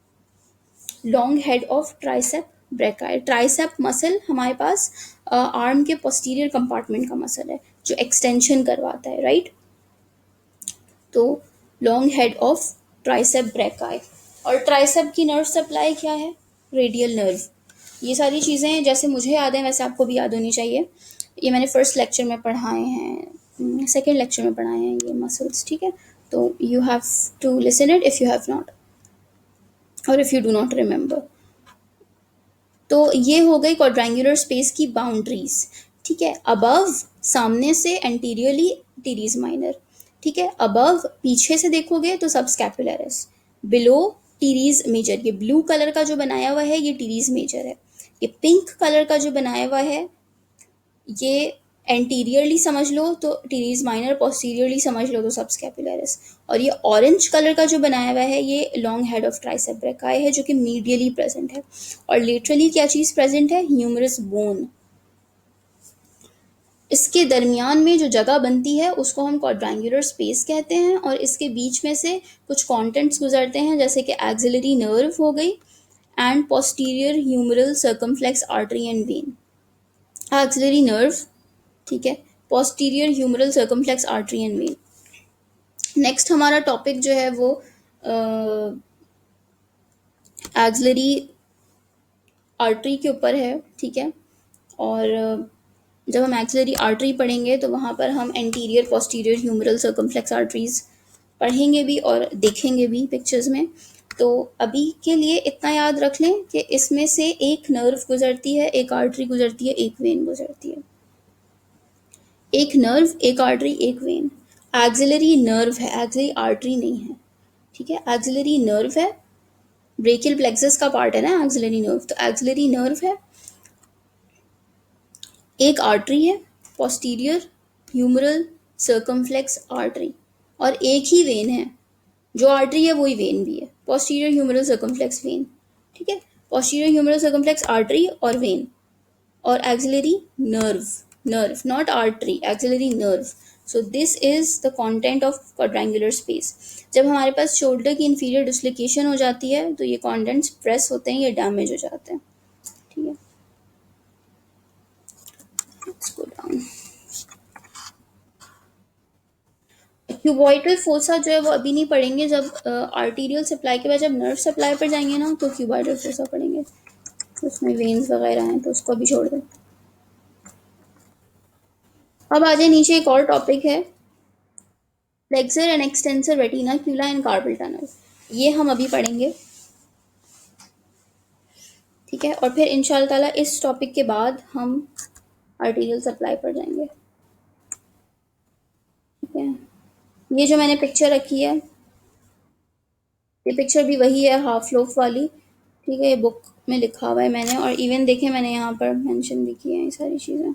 Long head of tricep brachii. Tricep muscle हमारे पास आर्म के पोस्टीरियर कंपार्टमेंट का मसल है जो एक्सटेंशन करवाता है, राइट। तो long head of tricep brachii. और ट्राइसेप की नर्व सप्लाई क्या है? Radial nerve. ये सारी चीज़ें जैसे मुझे याद है वैसे आपको भी याद होनी चाहिए। ये मैंने फर्स्ट लेक्चर में पढ़ाए हैं, सेकेंड लेक्चर में पढ़ाए हैं ये मसल्स, ठीक है। तो you have to listen it if you have not, और if you do not remember. तो ये हो गई क्वाड्रेंगुलर स्पेस की बाउंड्रीज, ठीक है। अबव सामने से एंटीरियरली टीरीज माइनर, ठीक है। अबव पीछे से देखोगे तो सब स्कैपुलरिस, बिलो टीरीज मेजर। ये ब्लू कलर का जो बनाया हुआ है ये टीरीज मेजर है। ये पिंक कलर का जो बनाया हुआ है ये एंटीरियरली समझ लो तो टीरीज माइनर, पोस्टीरियरली समझ लो तो सब स्कैपुलरिस। और ये ऑरेंज कलर का जो बनाया हुआ है ये long head of tricep brachii है, जो कि मीडियली प्रेजेंट है। और लेटरली क्या चीज प्रेजेंट है? Humerus bone. इसके दरमियान में जो जगह बनती है उसको हम क्वाड्रेंगुलर स्पेस कहते हैं, और इसके बीच में से कुछ कंटेंट्स गुजरते हैं, जैसे कि एक्सिलरी नर्व हो गई and posterior humeral circumflex artery and vein. Axillary nerve, ठीक है, posterior humeral circumflex artery and vein. Next हमारा टॉपिक जो है वो एक्सिलरी आर्टरी के ऊपर है, ठीक है। और जब हम एक्सिलरी आर्टरी पढ़ेंगे तो वहाँ पर हम anterior posterior humeral circumflex arteries पढ़ेंगे भी और देखेंगे भी पिक्चर्स में। तो अभी के लिए इतना याद रख लें कि इसमें से एक नर्व गुजरती है, एक आर्टरी गुजरती है, एक वेन गुजरती है। एक नर्व, एक आर्टरी, एक वेन। एक्सिलरी नर्व है, एक्सिलरी आर्टरी नहीं है, ठीक है। एक्सिलरी नर्व है, ब्रेकियल प्लेक्सस का पार्ट है ना एक्सिलरी नर्व, तो एक्सिलरी नर्व है, एक आर्टरी है, पोस्टीरियर ह्यूमरल सर्कमफ्लेक्स आर्टरी, और एक ही वेन है। जो आर्टरी है वही वेन भी है, पोस्टीरियर ह्यूमरल सर्कमफ्लेक्स वेन, ठीक है। पोस्टीरियर ह्यूमरल सर्कमफ्लेक्स आर्टरी और वेन। और axillary nerve, nerve not artery, axillary nerve. So this is the content of quadrangular space. जब हमारे पास शोल्डर की इंफीरियर डिस्लोकेशन हो जाती है तो ये कंटेंट्स प्रेस होते हैं, ये डैमेज हो जाते हैं, ठीक है। Let's go down. Cuboidal fossa जो है वो अभी नहीं पढ़ेंगे, जब आर्टीरियल सप्लाई के बाद जब नर्व सप्लाई पर जाएंगे ना तो क्यूबॉइडल फोसा पढ़ेंगे, उसमें वेन्स वगैरह हैं तो उसको भी छोड़ दें। अब आ जाए नीचे, एक और टॉपिक है flexor and extensor retinacula and carpal tunnel. ये हम अभी पढ़ेंगे, ठीक है। और फिर इंशाल्लाह ताला इस टॉपिक के बाद हम आर्टीरियल सप्लाई पर जाएंगे, ठीक है। ये जो मैंने पिक्चर रखी है ये पिक्चर भी वही है, हाफ लोफ वाली, ठीक है। ये बुक में लिखा हुआ है मैंने, और इवन देखें मैंने यहाँ पर मेंशन भी किया है ये सारी चीज़ें।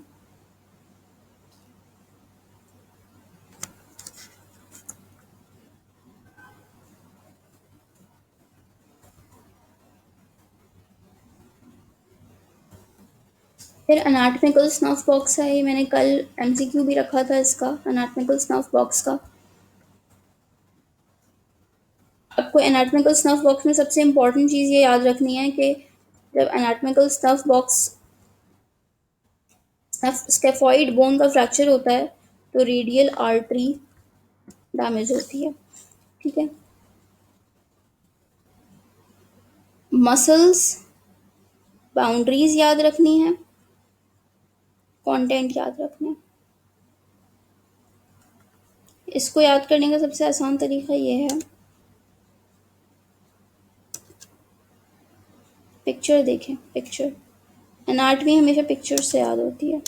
फिर अनाटमिकल स्नफ बॉक्स है, ये मैंने कल एमसीक्यू भी रखा था इसका, अनाटमिकल स्नफ बॉक्स का। आपको एनाटॉमिकल स्नफ बॉक्स में सबसे इम्पॉर्टेंट चीज़ ये याद रखनी है कि जब anatomical snuff box scaphoid bone का फ्रैक्चर होता है तो रेडियल आर्टरी डैमेज होती है, ठीक है। मसल्स बाउंड्रीज याद रखनी है, कंटेंट याद रखना है। इसको याद करने का सबसे आसान तरीका ये है, पिक्चर देखें, पिक्चर। एनाटमी हमेशा पिक्चर से याद होती है।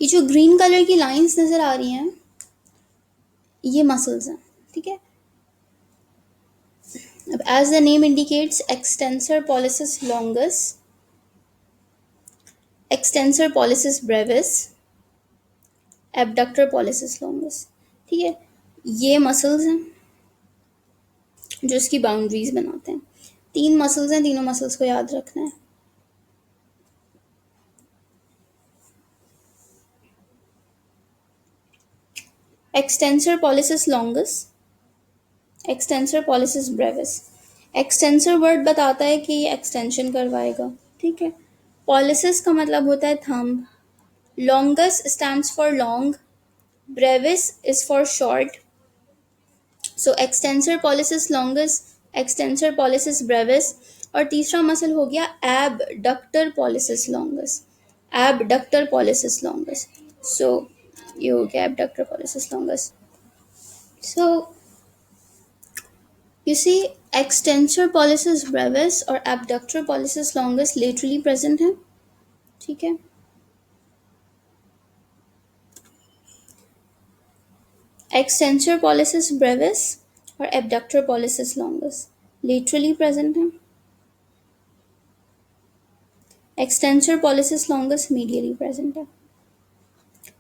ये जो ग्रीन कलर की लाइंस नजर आ रही हैं, ये मसल्स हैं, ठीक है। अब as the name indicates, extensor pollicis brevis, abductor pollicis longus, ठीक है। ये मसल्स हैं जो इसकी बाउंड्रीज बनाते हैं। तीन मसल्स हैं, तीनों मसल्स को याद रखना है। Extensor pollicis longus, extensor pollicis Brevis. Extensor word बताता है कि ये एक्सटेंशन करवाएगा, ठीक है। पॉलिसिस का मतलब होता है thumb, longus stands for long, brevis is for short. So extensor pollicis longus, extensor pollicis brevis. और तीसरा मसल हो गया abductor pollicis longus, abductor pollicis longus. So ये हो गया abductor pollicis longus. So you see, extensor pollicis brevis और abductor pollicis longus laterally present है, ठीक है। extensor pollicis brevis और abductor pollicis longus laterally present है, extensor pollicis longus medially present है।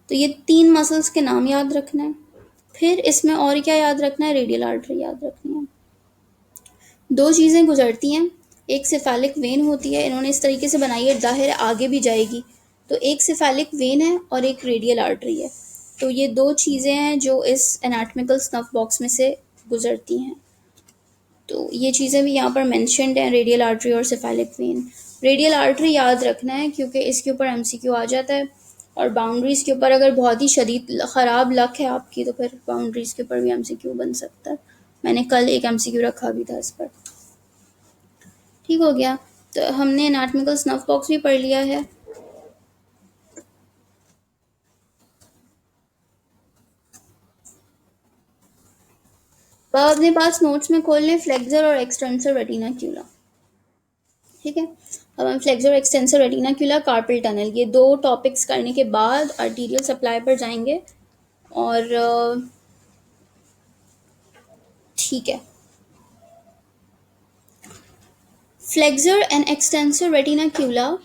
तो ये तीन मसल्स के नाम याद रखना है। फिर इसमें और क्या याद रखना है, रेडियल आर्टरी याद रखनी है। दो चीज़ें गुजरती हैं, एक सिफेलिक वेन होती है, इन्होंने इस तरीके से बनाई है, जाहिर है आगे भी जाएगी। तो एक सिफेलिक वेन है और एक रेडियल आर्टरी है। तो ये दो चीज़ें हैं जो इस एनाटॉमिकल स्नफ बॉक्स में से गुजरती हैं। तो ये चीज़ें भी यहाँ पर मेंशन्ड हैं, रेडियल आर्टरी और सिफेलिक वेन। रेडियल आर्टरी याद रखना है क्योंकि इसके ऊपर एमसीक्यू आ जाता है, और बाउंड्रीज़ के ऊपर अगर बहुत ही शदीद ख़राब लक है आपकी तो फिर बाउंड्रीज़ के ऊपर भी एमसीक्यू बन सकता है। मैंने कल एक एमसीक्यू रखा भी था इस पर। ठीक हो गया। तो हमने एनाटॉमिकल स्नफ बॉक्स भी पढ़ लिया है। अब अपने पास नोट्स में खोल लें फ्लेक्सर और एक्सटेंसर रेटिनाक्यूला, ठीक है। अब हम फ्लेक्सर एक्सटेंसर रेटिनाक्यूला कार्पल टनल, ये दो टॉपिक्स करने के बाद आर्टीरियल सप्लाई पर जाएंगे। और ठीक है, flexor and extensor retinacula,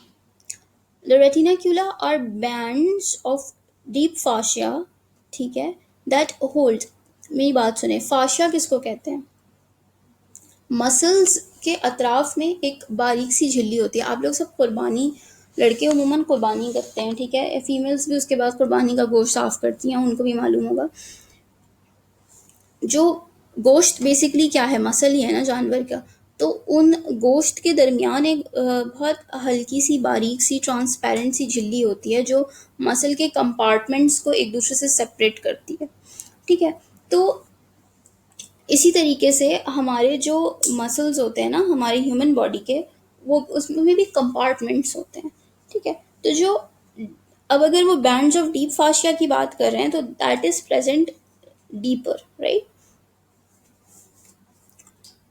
the retinacula are bands of deep fascia, ठीक है, that hold, मेरी बात सुने, फाशिया किसको कहते हैं, मसल्स के अतराफ में एक बारीक सी झिल्ली होती है। आप लोग सब कुर्बानी, लड़के उमूमन कुर्बानी करते हैं, ठीक है, फीमेल्स भी उसके बाद कुर्बानी का गोश्त साफ करती हैं, उनको भी मालूम होगा। जो गोश्त बेसिकली क्या है, मसल ही है ना जानवर का। तो उन गोश्त के दरमियान एक बहुत हल्की सी बारीक सी ट्रांसपेरेंट सी झिल्ली होती है जो मसल के कंपार्टमेंट्स को एक दूसरे से सेपरेट करती है, ठीक है। तो इसी तरीके से हमारे जो मसल्स होते हैं ना हमारी ह्यूमन बॉडी के, वो उसमें भी कंपार्टमेंट्स होते हैं, ठीक है। तो जो, अब अगर वो बैंड्स ऑफ डीप फाशिया की बात कर रहे हैं तो that is present deeper, right.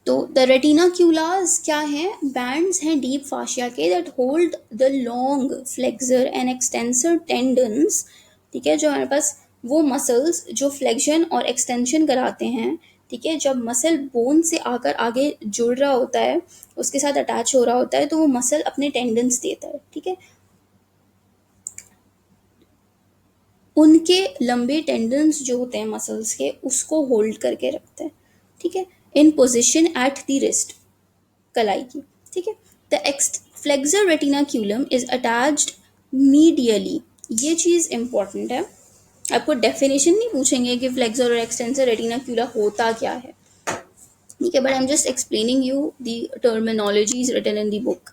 तो द रेटिनाक्यूलास क्या हैं, बैंड्स हैं डीप फाशिया के that hold the long flexor and extensor tendons, ठीक है। जो हमारे पास वो मसल्स जो फ्लेक्शन और एक्सटेंशन कराते हैं, ठीक है। जब मसल बोन से आकर आगे जुड़ रहा होता है, उसके साथ अटैच हो रहा होता है, तो वो मसल अपने टेंडन्स देता है, ठीक है। उनके लंबे टेंडन्स जो होते हैं मसल्स के, उसको होल्ड करके रखते हैं, ठीक है, in position at the wrist, कलाई की, ठीक है। The flexor retinaculum is attached medially, ये चीज़ इंपॉर्टेंट है। आपको डेफिनेशन नहीं पूछेंगे कि फ्लेक्सर और एक्सटेंसर रेटिनाक्यूला होता क्या है, ठीक है, but I am just explaining you the terminologies written in the book.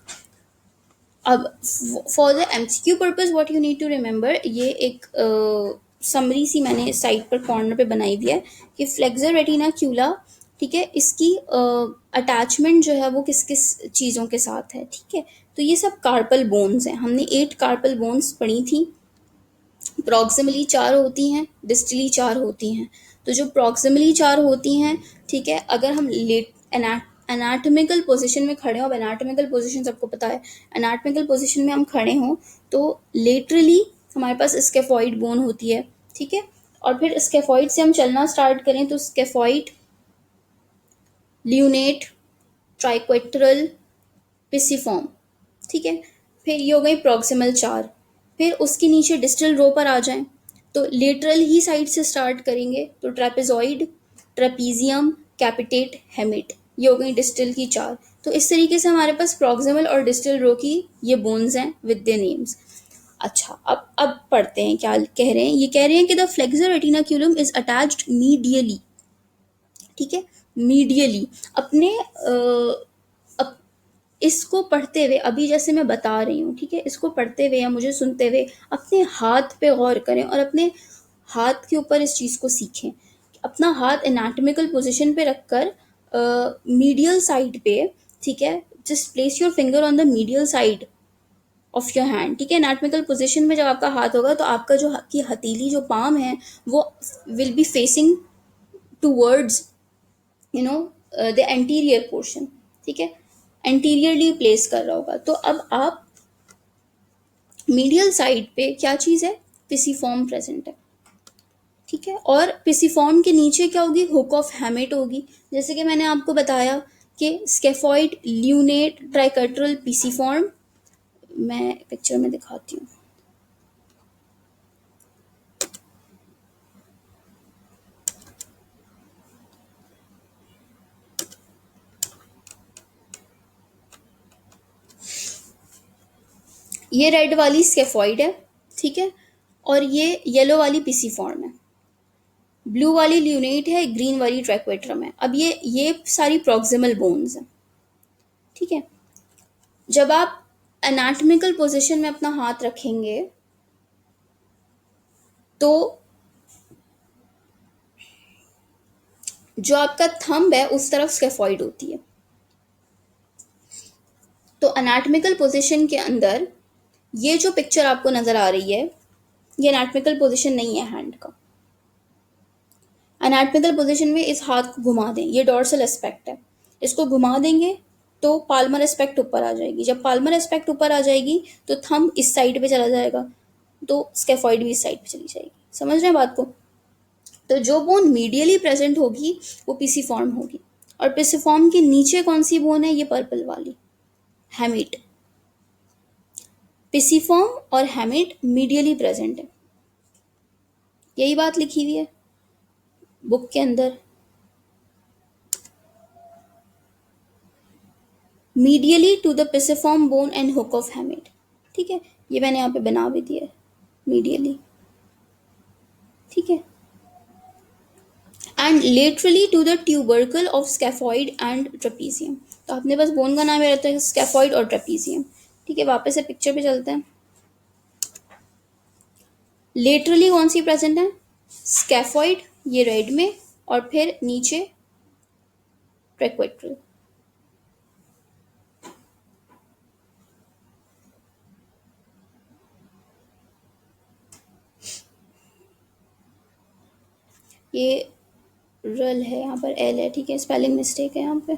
अब for the MCQ purpose what you need to remember, ये एक समरी सी मैंने साइट पर कॉर्नर पे बनाई हुई है कि फ्लेक्सर रेटिनाक्यूला ठीक है, इसकी अटैचमेंट जो है वो किस किस चीज़ों के साथ है, ठीक है। तो ये सब कार्पल बोन्स हैं, हमने 8 कार्पल बोन्स पढ़ी थी। प्रॉक्सिमली 4 होती हैं, डिस्टली 4 होती हैं। तो जो प्रॉक्सिमली 4 होती हैं, ठीक है, अगर हम लेट एनाटॉमिकल पोजीशन में खड़े हों, अब एनाटॉमिकल पोजीशन सबको पता है, एनाटॉमिकल पोजीशन में हम खड़े हों तो लेटरली हमारे पास स्केफॉइड बोन होती है, ठीक है। और फिर स्केफॉइड से हम चलना स्टार्ट करें तो स्केफॉइड, ल्यूनेट, ट्राइक्वेट्रल, पिसिफॉर्म, ठीक है। फिर ये हो गई प्रॉक्सिमल 4। फिर उसके नीचे डिस्टल रो पर आ जाएं तो लेटरल ही साइड से स्टार्ट करेंगे तो ट्रेपेजॉइड, ट्रेपीजियम, कैपिटेट, हेमिट, ये हो गई डिस्टल की 4। तो इस तरीके से हमारे पास प्रॉक्सिमल और डिस्टल रो की ये बोन्स हैं विद देयर नेम्स। अच्छा, अब पढ़ते हैं क्या कह रहे हैं। ये कह रहे हैं कि the flexor retinaculum is attached medially, ठीक है, मीडियली अपने अप, इसको पढ़ते हुए, अभी जैसे मैं बता रही हूँ, ठीक है, इसको पढ़ते हुए या मुझे सुनते हुए अपने हाथ पे गौर करें और अपने हाथ के ऊपर इस चीज़ को सीखें। अपना हाथ एनाटॉमिकल पोजीशन पे रखकर मीडियल साइड पे, ठीक है, just place your finger on the medial side of your hand, ठीक है। एनाटॉमिकल पोजीशन में जब आपका हाथ होगा तो आपका जो की हथेली जो पाम है वो will be facing towards the anterior portion, ठीक है, एंटीरियरली प्लेस कर रहा होगा। तो अब आप मीडियल साइड पे क्या चीज़ है, पिसिफॉर्म प्रेजेंट है, ठीक है। और पिसिफॉर्म के नीचे क्या होगी, हुक ऑफ हैमेट होगी। जैसे कि मैंने आपको बताया कि स्केफॉइड, ल्यूनेट, ट्राइकट्रल, पिसिफॉर्म, मैं पिक्चर में दिखाती हूँ। ये रेड वाली स्केफॉइड है, ठीक है, और ये येलो वाली पिसिफॉर्म है, ब्लू वाली ल्यूनेट है, ग्रीन वाली ट्रैक्वेट्रम है। अब ये सारी प्रॉक्सिमल बोन्स हैं, ठीक है। जब आप एनाटॉमिकल पोजीशन में अपना हाथ रखेंगे तो जो आपका थंब है उस तरफ स्केफॉइड होती है। तो एनाटॉमिकल पोजीशन के अंदर ये जो पिक्चर आपको नजर आ रही है ये एनाटॉमिकल पोजीशन नहीं है हैंड का। एनाटॉमिकल पोजीशन में इस हाथ को घुमा दें, ये डॉर्सल एस्पेक्ट है, इसको घुमा देंगे तो पाल्मर एस्पेक्ट ऊपर आ जाएगी। जब पाल्मर एस्पेक्ट ऊपर आ जाएगी तो थंब इस साइड पे चला जाएगा, तो स्केफॉइड भी इस साइड पे चली जाएगी। समझ रहे हैं बात को। तो जो बोन मीडियली प्रेजेंट होगी वो पिसिफॉर्म होगी, और पिसिफॉर्म के नीचे कौन सी बोन है, ये पर्पल वाली, हेमिट। पिसिफॉर्म और हेमिट मीडियली प्रेजेंट है, यही बात लिखी हुई है बुक के अंदर। Medially to the pisiform bone and hook of hamate, ठीक है, ये मैंने यहाँ पे बना भी दिया है, मीडियली, ठीक है। And laterally to the tubercle of scaphoid and trapezium. तो अपने पास बोन का नाम रहता है स्केफॉइड और ट्रेपीजियम, ठीक है। वापस से पिक्चर पे चलते हैं। लेटरली कौन सी प्रेजेंट है, स्केफॉइड, ये रेड में, और फिर नीचे ट्रैक्वेट्रल। ये रल है, यहाँ पर एल है, ठीक है, स्पेलिंग मिस्टेक है यहाँ पे।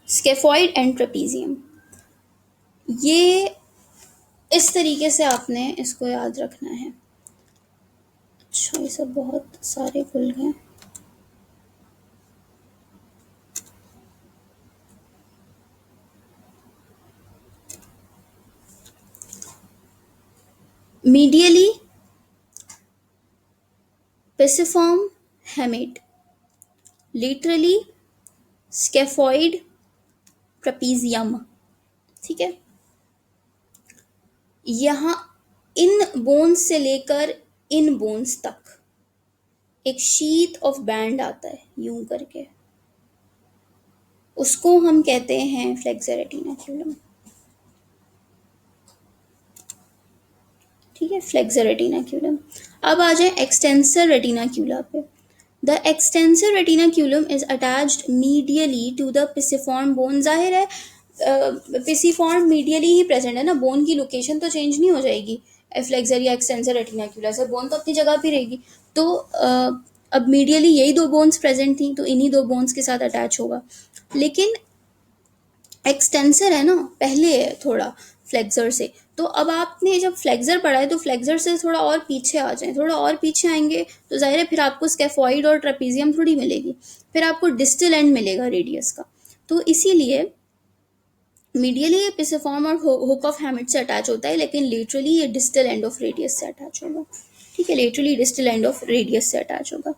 स्केफॉइड एंड ट्रेपीजियम, ये इस तरीके से आपने इसको याद रखना है। अच्छा, ये सब बहुत सारे खुल गए। Medially pisiform, hamate, laterally scaphoid, trapezium, ठीक है। यहाँ इन बोन्स से लेकर इन बोन्स तक एक शीट ऑफ बैंड आता है यूं करके, उसको हम कहते हैं फ्लेक्सर रेटिनाक्यूलम, ठीक है, फ्लेक्सर रेटिनाक्यूलम। अब आ जाए एक्सटेंसर रेटिनाक्यूला पे। The extensor retinaculum is attached medially to the pisiform bone. जाहिर है पिसिफॉर्म मीडियली ही प्रेजेंट है ना, बोन की लोकेशन तो चेंज नहीं हो जाएगी फ्लेक्सर या एक्सटेंसर रेटिनाक्यूला से, बोन तो अपनी जगह पे रहेगी। तो अब मीडियली यही दो बोन्स प्रेजेंट थी, तो इन्हीं दो बोन्स के साथ अटैच होगा। लेकिन एक्सटेंसर है ना, पहले है थोड़ा फ्लेक्सर से। तो अब आपने जब फ्लेक्सर पढ़ा है तो फ्लेक्सर से थोड़ा और पीछे आ जाए, थोड़ा और पीछे आएंगे तो जाहिर है फिर आपको स्केफॉइड और ट्रेपीजियम थोड़ी मिलेगी, फिर आपको डिस्टल एंड मिलेगा रेडियस का। तो इसीलिए मीडियली ये पिसिफॉर्म और हुक ऑफ हैमिट से अटैच होता है, लेकिन लेटरली ये डिस्टल एंड ऑफ रेडियस से अटैच होगा। ठीक है, laterally distal end of radius से अटैच होगा।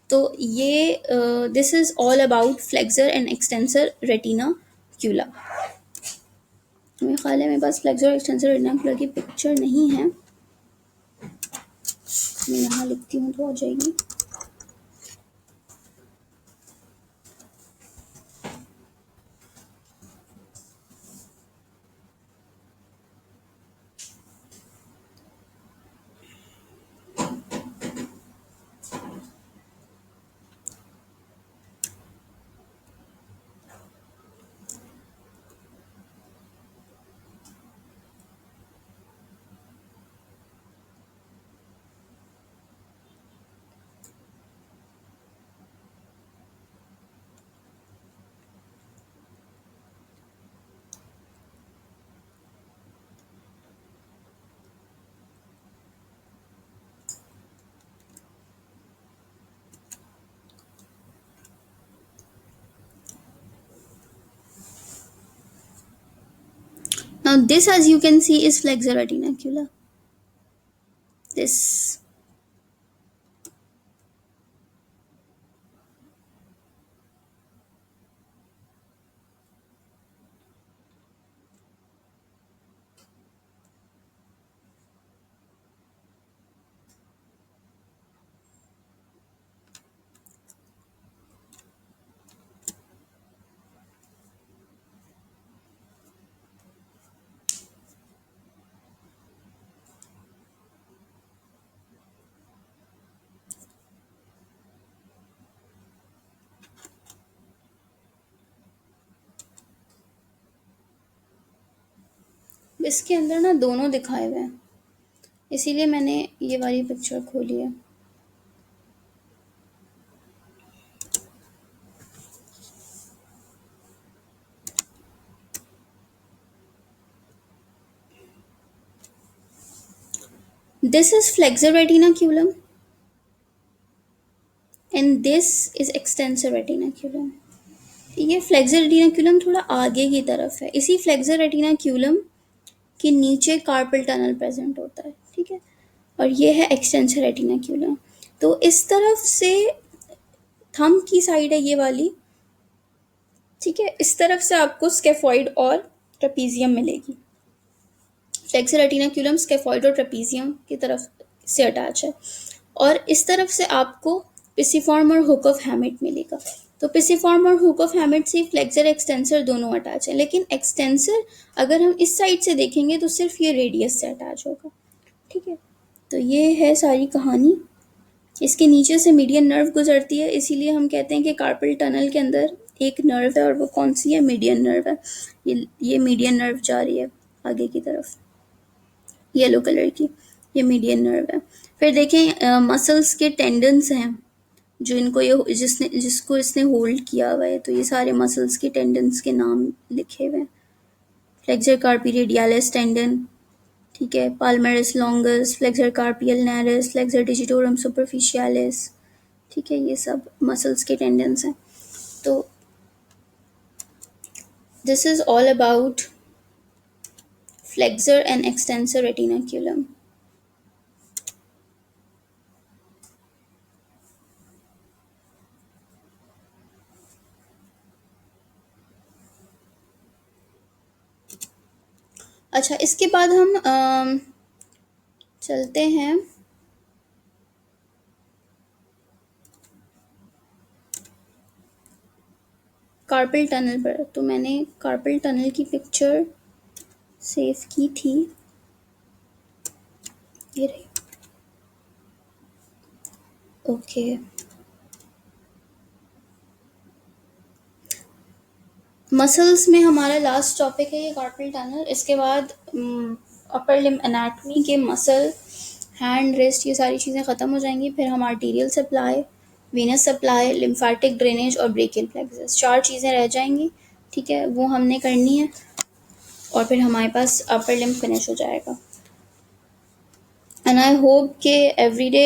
तो ये this is all about flexor and extensor retinacula. मेरे ख्याल है मेरे पास फ्लेक्सर और एक्सटेंसर रेटिना की पिक्चर नहीं है, मैं यहाँ लिखती हूँ तो आ जाएगी। Now this, as you can see, is flexor retinacula. This, इसके अंदर ना दोनों दिखाए हुए हैं, इसीलिए मैंने ये वाली पिक्चर खोली है। This is flexor retinaculum and this is extensor retinaculum। ये फ्लेक्सर रेटिनाक्यूलम थोड़ा आगे की तरफ है, इसी फ्लेक्सर रेटिनाक्यूलम के नीचे कार्पल टनल प्रेजेंट होता है। ठीक है, और ये है एक्सटेंसर रेटिनाक्यूलम। तो इस तरफ से थंब की साइड है ये वाली, ठीक है, इस तरफ से आपको स्केफॉइड और ट्रेपीजियम मिलेगी। फ्लेक्सर रेटिनाक्यूलम स्केफॉइड और ट्रेपीजियम की तरफ से अटैच है, और इस तरफ से आपको पिसिफॉर्म और हुक ऑफ हैमिट मिलेगा। तो पिसिफॉर्म और हुक ऑफ हैमिट से फ्लेक्सर एक्सटेंसर दोनों अटैच है, लेकिन एक्सटेंसर अगर हम इस साइड से देखेंगे तो सिर्फ ये रेडियस से अटैच होगा। ठीक है, तो ये है सारी कहानी। इसके नीचे से मीडियन नर्व गुजरती है, इसीलिए हम कहते हैं कि कार्पल टनल के अंदर एक नर्व है, और वो कौन सी है, मीडियन नर्व है। ये मीडियन नर्व जा रही है आगे की तरफ, येलो कलर की, ये मीडियन नर्व है। फिर देखें मसल्स के टेंडन्स हैं जो इनको ये जिसको इसने होल्ड किया हुआ है, तो ये सारे मसल्स के टेंडन्स के नाम लिखे हुए हैं। फ्लेक्सर कार्पी रेडियालिस टेंडन, ठीक है, palmaris longus, flexor carpi ulnaris, flexor digitorum superficialis. ठीक है, ये सब मसल्स के टेंडन्स हैं। तो this is all about flexor and extensor retinaculum. अच्छा, इसके बाद हम चलते हैं कार्पल टनल पर। तो मैंने कार्पल टनल की पिक्चर सेव की थी, ये रही। ओके, मसल्स में हमारा लास्ट टॉपिक है ये कार्पल टनल। इसके बाद अपर लिम्ब एनाटमी के मसल, हैंड, रिस्ट, ये सारी चीज़ें ख़त्म हो जाएंगी। फिर हम arterial supply, venous supply, lymphatic drainage और ब्रेकियल प्लेक्सस, चार चीज़ें रह जाएंगी। ठीक है, वो हमने करनी है और फिर हमारे पास अपर लिम्ब फिनिश हो जाएगा। एंड आई होप कि every day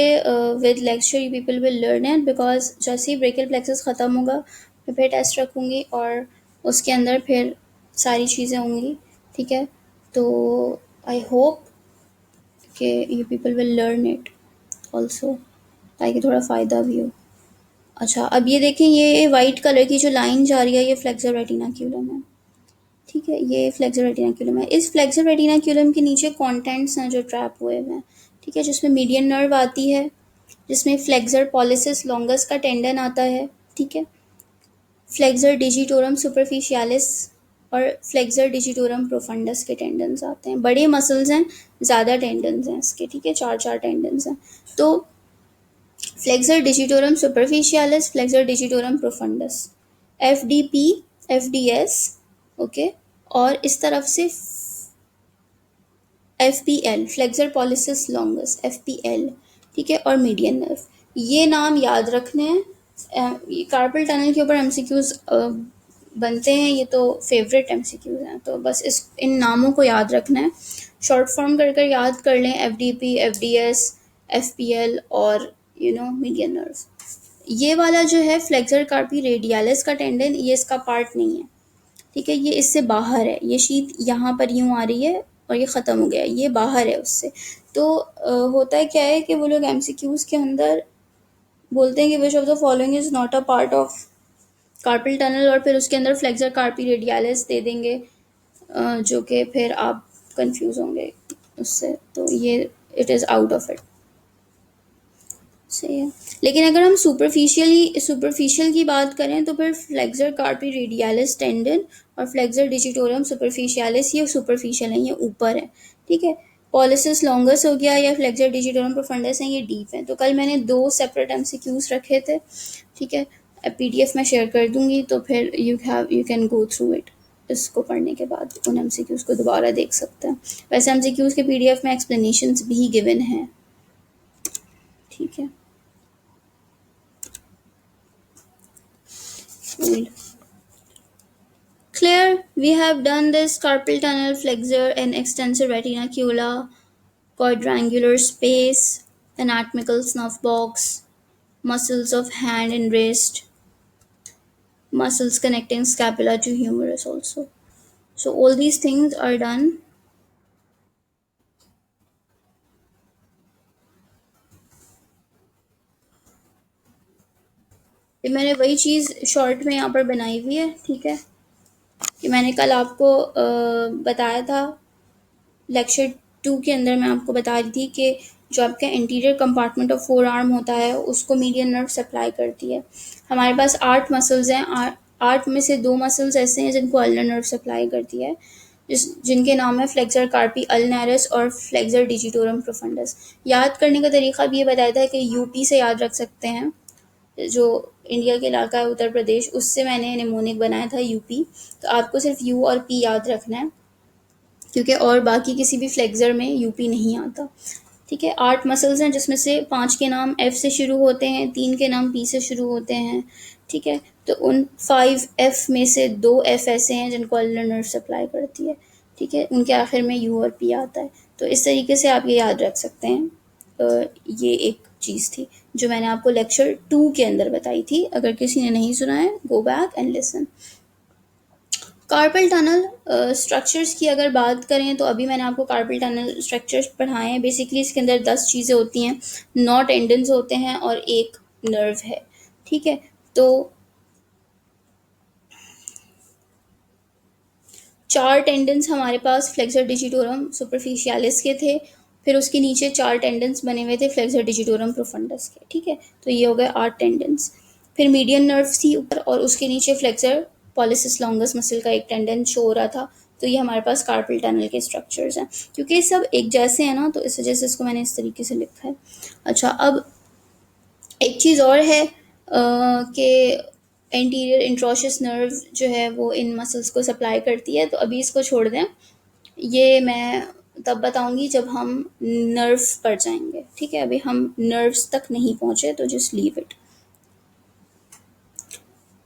with lecture you people will learn it, because जैसे ही ब्रेकियल प्लेक्सस ख़त्म होगा मैं फिर टेस्ट रखूँगी और उसके अंदर फिर सारी चीज़ें होंगी। ठीक है, तो आई होप कि you people will learn it also, ताकि थोड़ा फ़ायदा भी हो। अच्छा, अब ये देखें, ये वाइट कलर की जो लाइन जा रही है ये फ्लेक्सर रेटिनाक्यूलम है। ठीक है, ये फ्लेक्सर रेटिनाक्यूलम है। इस फ्लेक्सर रेटिनाक्यूलम के नीचे कॉन्टेंट्स हैं जो ट्रैप हुए हुए हैं। ठीक है, जिसमें मीडियन नर्व आती है, जिसमें फ्लेक्सर पॉलिसिस लॉन्गस का टेंडन आता है। ठीक है, फ्लेक्सर डिजिटोरम सुपरफिशियालिस और फ्लेक्सर डिजिटोरम प्रोफंडस के टेंडन्स आते हैं। बड़े मसल्स हैं, ज़्यादा टेंडन्स हैं इसके। ठीक है, चार चार टेंडन्स हैं। तो flexor digitorum सुपरफिशियालिस, flexor digitorum profundis, FDP, FDS, okay, और इस तरफ से FPL, flexor pollicis longus, FPL. ठीक है, और मीडियन नर्व, ये नाम याद रखने हैं। ये कार्पल टनल के ऊपर एमसीक्यूज बनते हैं, ये तो फेवरेट एमसीक्यूज हैं, तो बस इस इन नामों को याद रखना है। शॉर्ट फॉर्म कर कर याद कर लें, एफडीपी, एफडीएस, एफपीएल और मीडियन नर्व। ये वाला जो है फ्लेक्सर कार्पी रेडियालिस का टेंडन, ये इसका पार्ट नहीं है। ठीक है, ये इससे बाहर है, ये शीट यहाँ पर यूँ आ रही है और ये ख़त्म हो गया, ये बाहर है उससे। तो होता है क्या है कि वो लोग एमसीक्यूज़ के अंदर बोलते हैं कि which of the following is not a part of carpal tunnel, और फिर उसके अंदर फ्लेक्सर कार्पी रेडियालिस दे देंगे, जो कि फिर आप कंफ्यूज होंगे उससे, तो ये it is out of it. सही है, लेकिन अगर हम सुपरफिशियल की बात करें तो फिर फ्लेक्सर कार्पी रेडियालिस टेंडन और फ्लेक्सर डिजिटोरियम सुपरफिशियालिस, ये सुपरफिशियल है, ये ऊपर है। ठीक है, पॉलिसिस लॉन्गस हो गया या फ्लेक्सर डिजिटोरियम प्रोफंडस है, ये डीप है। तो कल मैंने दो सेपरेट एमसीक्यूज रखे थे। ठीक है, पीडीएफ में शेयर कर दूंगी, तो फिर you can go through it. इसको पढ़ने के बाद उन एमसीक्यूज को दोबारा देख सकते हैं। वैसे एमसीक्यूज के पीडीएफ में एक्सप्लेनेशंस भी गिवन हैं। ठीक है, cool. Clear, we have done this carpal tunnel, flexor and extensor retinacula, quadrangular space, anatomical snuff box, muscles of hand and wrist, muscles connecting scapula to humerus also. So all these things are done. ये मैंने वही चीज़ short में यहाँ पर बनाई हुई है। ठीक है, कि मैंने कल आपको बताया था लेक्चर 2 के अंदर, मैं आपको बता रही थी कि जो आपका interior compartment of four arm होता है उसको मीडियन नर्व सप्लाई करती है। हमारे पास 8 मसल्स हैं, 8 में से 2 मसल्स ऐसे हैं जिनको अल्नर नर्व सप्लाई करती है, जिनके नाम है फ्लेक्सर कार्पी अल्नारिस और फ्लेक्सर डिजिटोरम प्रोफंडस। याद करने का तरीका भी ये बताया था कि यूपी से याद रख सकते हैं, जो इंडिया के इलाका है उत्तर प्रदेश, उससे मैंने निमोनिक बनाया था यूपी। तो आपको सिर्फ यू और पी याद रखना है, क्योंकि और बाकी किसी भी फ्लेक्सर में यूपी नहीं आता। ठीक है, 8 मसल्स हैं जिसमें से 5 के नाम एफ से शुरू होते हैं, 3 के नाम पी से शुरू होते हैं। ठीक है, तो उन 5 एफ में से 2 एफ ऐसे हैं जिनको अल्नर नर्व सप्लाई करती है। ठीक है, उनके आखिर में यू और पी आता है। तो इस तरीके से आप ये याद रख सकते हैं। ये एक चीज़ थी जो मैंने आपको लेक्चर 2 के अंदर बताई थी। अगर किसी ने नहीं सुना है, go back and listen. Carpal tunnel structures की अगर बात करें तो अभी मैंने आपको कार्पल टनल स्ट्रक्चर्स पढ़ाए हैं। बेसिकली इसके अंदर 10 चीज़ें होती हैं, 9 टेंडन्स होते हैं और एक नर्व है। ठीक है, तो 4 टेंडन्स हमारे पास फ्लेक्सर डिजिटोरम सुपरफिशियालिस के थे, फिर उसके नीचे 4 टेंडन्स बने हुए थे फ्लेक्सर डिजिटोरम प्रोफंडस के। ठीक है, तो ये हो गए 8 टेंडन्स। फिर मीडियन नर्व थी ऊपर और उसके नीचे फ्लेक्सर पॉलिसिस लॉन्गस मसल का एक टेंडन शो हो रहा था, तो ये हमारे पास कार्पल टनल के स्ट्रक्चर्स हैं। क्योंकि सब एक जैसे हैं ना, तो इस वजह से इसको मैंने इस तरीके से लिखा है। अच्छा, अब एक चीज़ और है कि एंटीरियर इंट्रोशियस नर्व जो है वो इन मसल्स को सप्लाई करती है, तो अभी इसको छोड़ दें, ये मैं तब बताऊंगी जब हम नर्व्स पर जाएंगे। ठीक है, अभी हम नर्व्स तक नहीं पहुंचे, तो just leave it.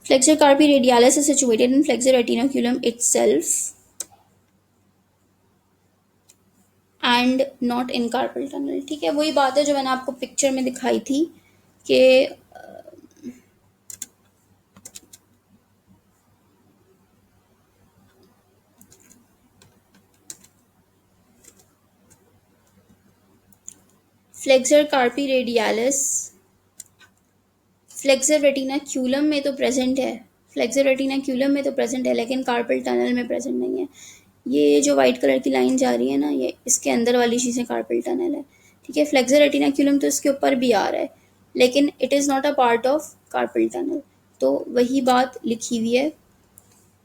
Flexor carpi radialis is situated in flexor retinaculum itself and not in carpal tunnel. ठीक है, वही बात है जो मैंने आपको पिक्चर में दिखाई थी कि फ्लेक्सर कार्पी रेडियालिस फ्लेक्सर रेटिनाक्यूलम में तो प्रेजेंट है, फ्लेक्सर रेटिनाक्यूलम में तो प्रेजेंट है, लेकिन कार्पल टनल में प्रेजेंट नहीं है। ये जो वाइट कलर की लाइन जा रही है ना, ये इसके अंदर वाली चीज़ें कार्पल टनल है। ठीक है, फ्लेक्सर रेटिनाक्यूलम तो इसके ऊपर भी आ रहा है, लेकिन it is not a part of carpel tunnel. तो वही बात लिखी हुई है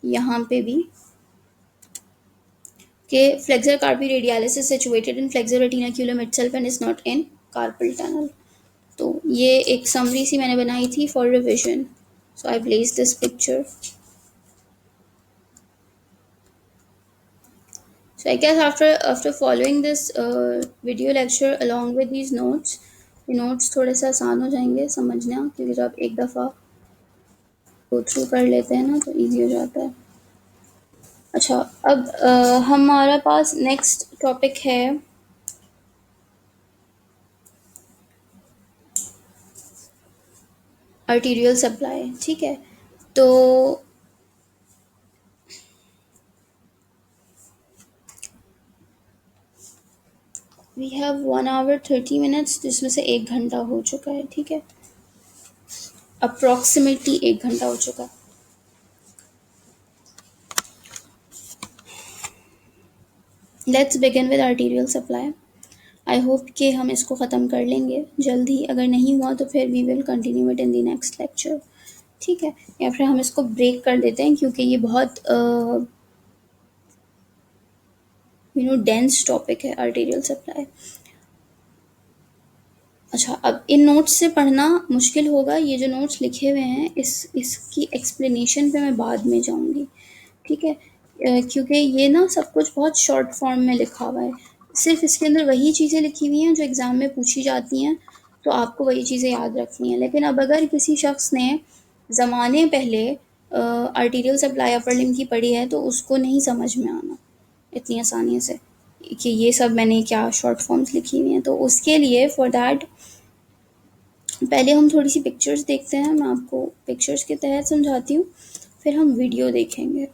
यहाँ पे भी कि flexor carpi radialis is situated in flexor retinaculum itself and is not in carpal tunnel. तो ये एक समरी सी मैंने बनाई थी for revision, so I place this picture. So I guess after following this video lecture along with these notes, ये notes थोड़े से आसान हो जाएंगे समझना, क्योंकि जब एक दफ़ा गो थ्रू कर लेते हैं ना तो इजी हो जाता है। अच्छा, अब हमारा पास नेक्स्ट टॉपिक है आर्टीरियल सप्लाई। ठीक है, तो वी हैव 1 hour 30 minutes, जिसमें से 1 घंटा हो चुका है। ठीक है, अप्रॉक्सीमेटली 1 घंटा हो चुका है। Let's begin with arterial supply. I hope कि हम इसको ख़त्म कर लेंगे जल्द ही, अगर नहीं हुआ तो फिर we will continue it in the next lecture. ठीक है, या फिर हम इसको ब्रेक कर देते हैं, क्योंकि ये बहुत डेंस टॉपिक है आर्टीरियल सप्लाई। अच्छा, अब इन नोट्स से पढ़ना मुश्किल होगा, ये जो नोट्स लिखे हुए हैं इसकी एक्सप्लेनेशन पे मैं बाद में जाऊंगी। ठीक है, क्योंकि ये ना सब कुछ बहुत शॉर्ट फॉर्म में लिखा हुआ है, सिर्फ इसके अंदर वही चीज़ें लिखी हुई हैं जो एग्ज़ाम में पूछी जाती हैं, तो आपको वही चीज़ें याद रखनी है। लेकिन अब अगर किसी शख्स ने ज़माने पहले आर्टीरियल सप्लाई अपर लिम की पढ़ी है, तो उसको नहीं समझ में आना इतनी आसानी से कि ये सब मैंने क्या शॉर्ट फॉर्म्स लिखी हुई हैं। तो उसके लिए फॉर दैट पहले हम थोड़ी सी पिक्चर्स देखते हैं, मैं आपको पिक्चर्स के तहत समझाती हूँ, फिर हम वीडियो देखेंगे।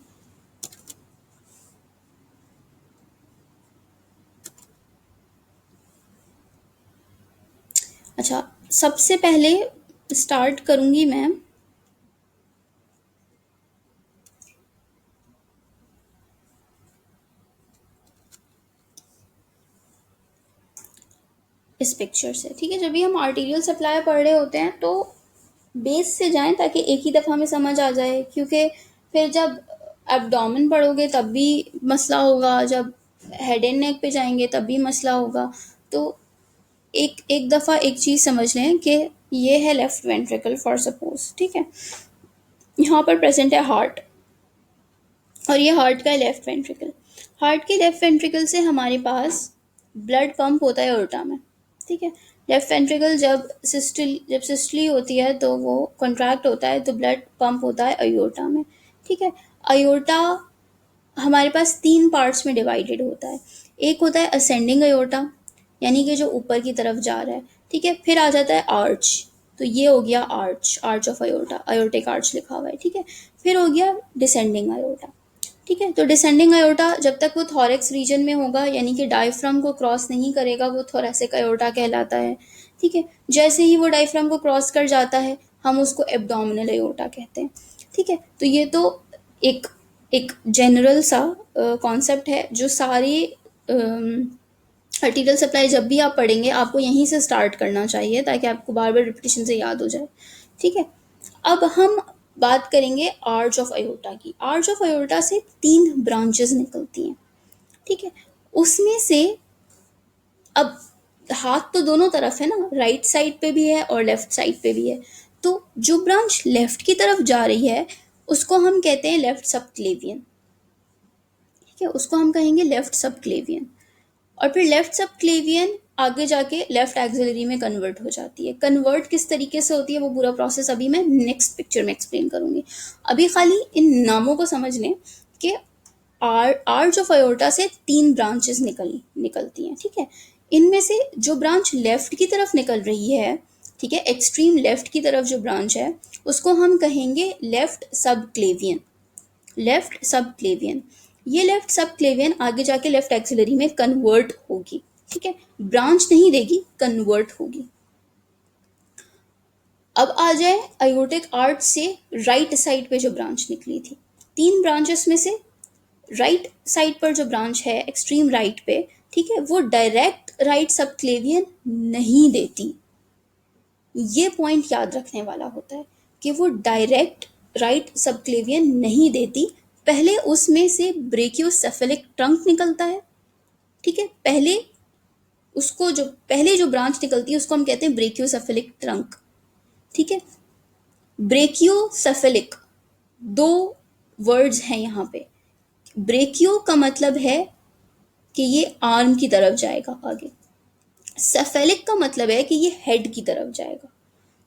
अच्छा, सबसे पहले स्टार्ट करूँगी मैं इस पिक्चर से। ठीक है, जब भी हम आर्टीरियल सप्लाई पढ़ रहे होते हैं तो बेस से जाएं ताकि एक ही दफ़ा में समझ आ जाए, क्योंकि फिर जब एब्डोमेन पढ़ोगे तब भी मसला होगा, जब हेड एंड नेक पे जाएंगे तब भी मसला होगा। तो एक एक दफ़ा एक चीज़ समझ लें कि ये है लेफ्ट वेंट्रिकल फॉर सपोज। ठीक है, यहाँ पर प्रेजेंट है हार्ट, और ये हार्ट का लेफ्ट वेंट्रिकल। हार्ट के लेफ्ट वेंट्रिकल से हमारे पास ब्लड पंप होता है अयोर्टा में। ठीक है, लेफ्ट वेंट्रिकल जब सिस्टली होती है तो वो कॉन्ट्रैक्ट होता है, तो ब्लड पंप होता है अयोर्टा में। ठीक है, अयोर्टा हमारे पास 3 पार्ट्स में डिवाइडेड होता है। एक होता है असेंडिंग अयोर्टा, यानी कि जो ऊपर की तरफ जा रहा है। ठीक है, फिर आ जाता है आर्च, तो ये हो गया आर्च ऑफ अयोर्टा, अयोर्टिक आर्च लिखा हुआ है। ठीक है, फिर हो गया डिसेंडिंग अयोर्टा। ठीक है, तो डिसेंडिंग अयोर्टा जब तक वो थॉरेक्स रीजन में होगा, यानी कि डायफ्राम को क्रॉस नहीं करेगा, वो थोरेसिक अयोर्टा कहलाता है। ठीक है, जैसे ही वो डायफ्राम को क्रॉस कर जाता है, हम उसको एब्डोमिनल अयोर्टा कहते हैं। ठीक है, तो ये तो एक एक जनरल सा कॉन्सेप्ट है जो सारी आर्टीरियल सप्लाई जब भी आप पढ़ेंगे आपको यहीं से स्टार्ट करना चाहिए, ताकि आपको बार बार रिपीटिशन से याद हो जाए। ठीक है, अब हम बात करेंगे आर्च ऑफ अयोटा की। आर्च ऑफ अयोटा से 3 ब्रांचेस निकलती हैं, ठीक है। उसमें से अब हाथ तो दोनों तरफ है ना, राइट साइड पे भी है और लेफ्ट साइड पे भी है। तो जो ब्रांच लेफ्ट की तरफ जा रही है उसको हम कहते हैं लेफ्ट सब क्लेवियन, ठीक है, उसको हम कहेंगे लेफ्ट सब क्लेवियन। और फिर लेफ्ट सब क्लेवियन आगे जाके लेफ्ट एक्सिलरी में कन्वर्ट हो जाती है। कन्वर्ट किस तरीके से होती है वो पूरा प्रोसेस अभी मैं नेक्स्ट पिक्चर में एक्सप्लेन करूंगी। अभी खाली इन नामों को समझ लें कि आर्च ऑफ अयोर्टा से 3 ब्रांचेस निकलती हैं, ठीक है। इनमें से जो ब्रांच लेफ्ट की तरफ निकल रही है, ठीक है, एक्सट्रीम लेफ्ट की तरफ जो ब्रांच है उसको हम कहेंगे लेफ्ट सब क्लेवियन। लेफ्ट सब क्लेवियन, ये लेफ्ट सब क्लेवियन आगे जाके लेफ्ट एक्सिलरी में कन्वर्ट होगी, ठीक है, ब्रांच नहीं देगी, कन्वर्ट होगी। अब आ जाए अयोर्टिक आर्च से राइट साइड पे जो ब्रांच निकली थी। 3 ब्रांचेस में से राइट साइड पर जो ब्रांच है एक्सट्रीम राइट पे, ठीक है, वो डायरेक्ट राइट सब क्लेवियन नहीं देती। ये पॉइंट याद रखने वाला होता है कि वो डायरेक्ट राइट सबक्लेवियन नहीं देती। पहले उसमें से ब्रेकियोसेफेलिक ट्रंक निकलता है, ठीक है। पहले जो ब्रांच निकलती है उसको हम कहते हैं ब्रेकियोसेफेलिक ट्रंक, ठीक है। ब्रेकियोसेफेलिक, 2 वर्ड्स हैं यहाँ पे। ब्रेकियो का मतलब है कि ये आर्म की तरफ जाएगा आगे, सेफेलिक का मतलब है कि ये हेड की तरफ जाएगा।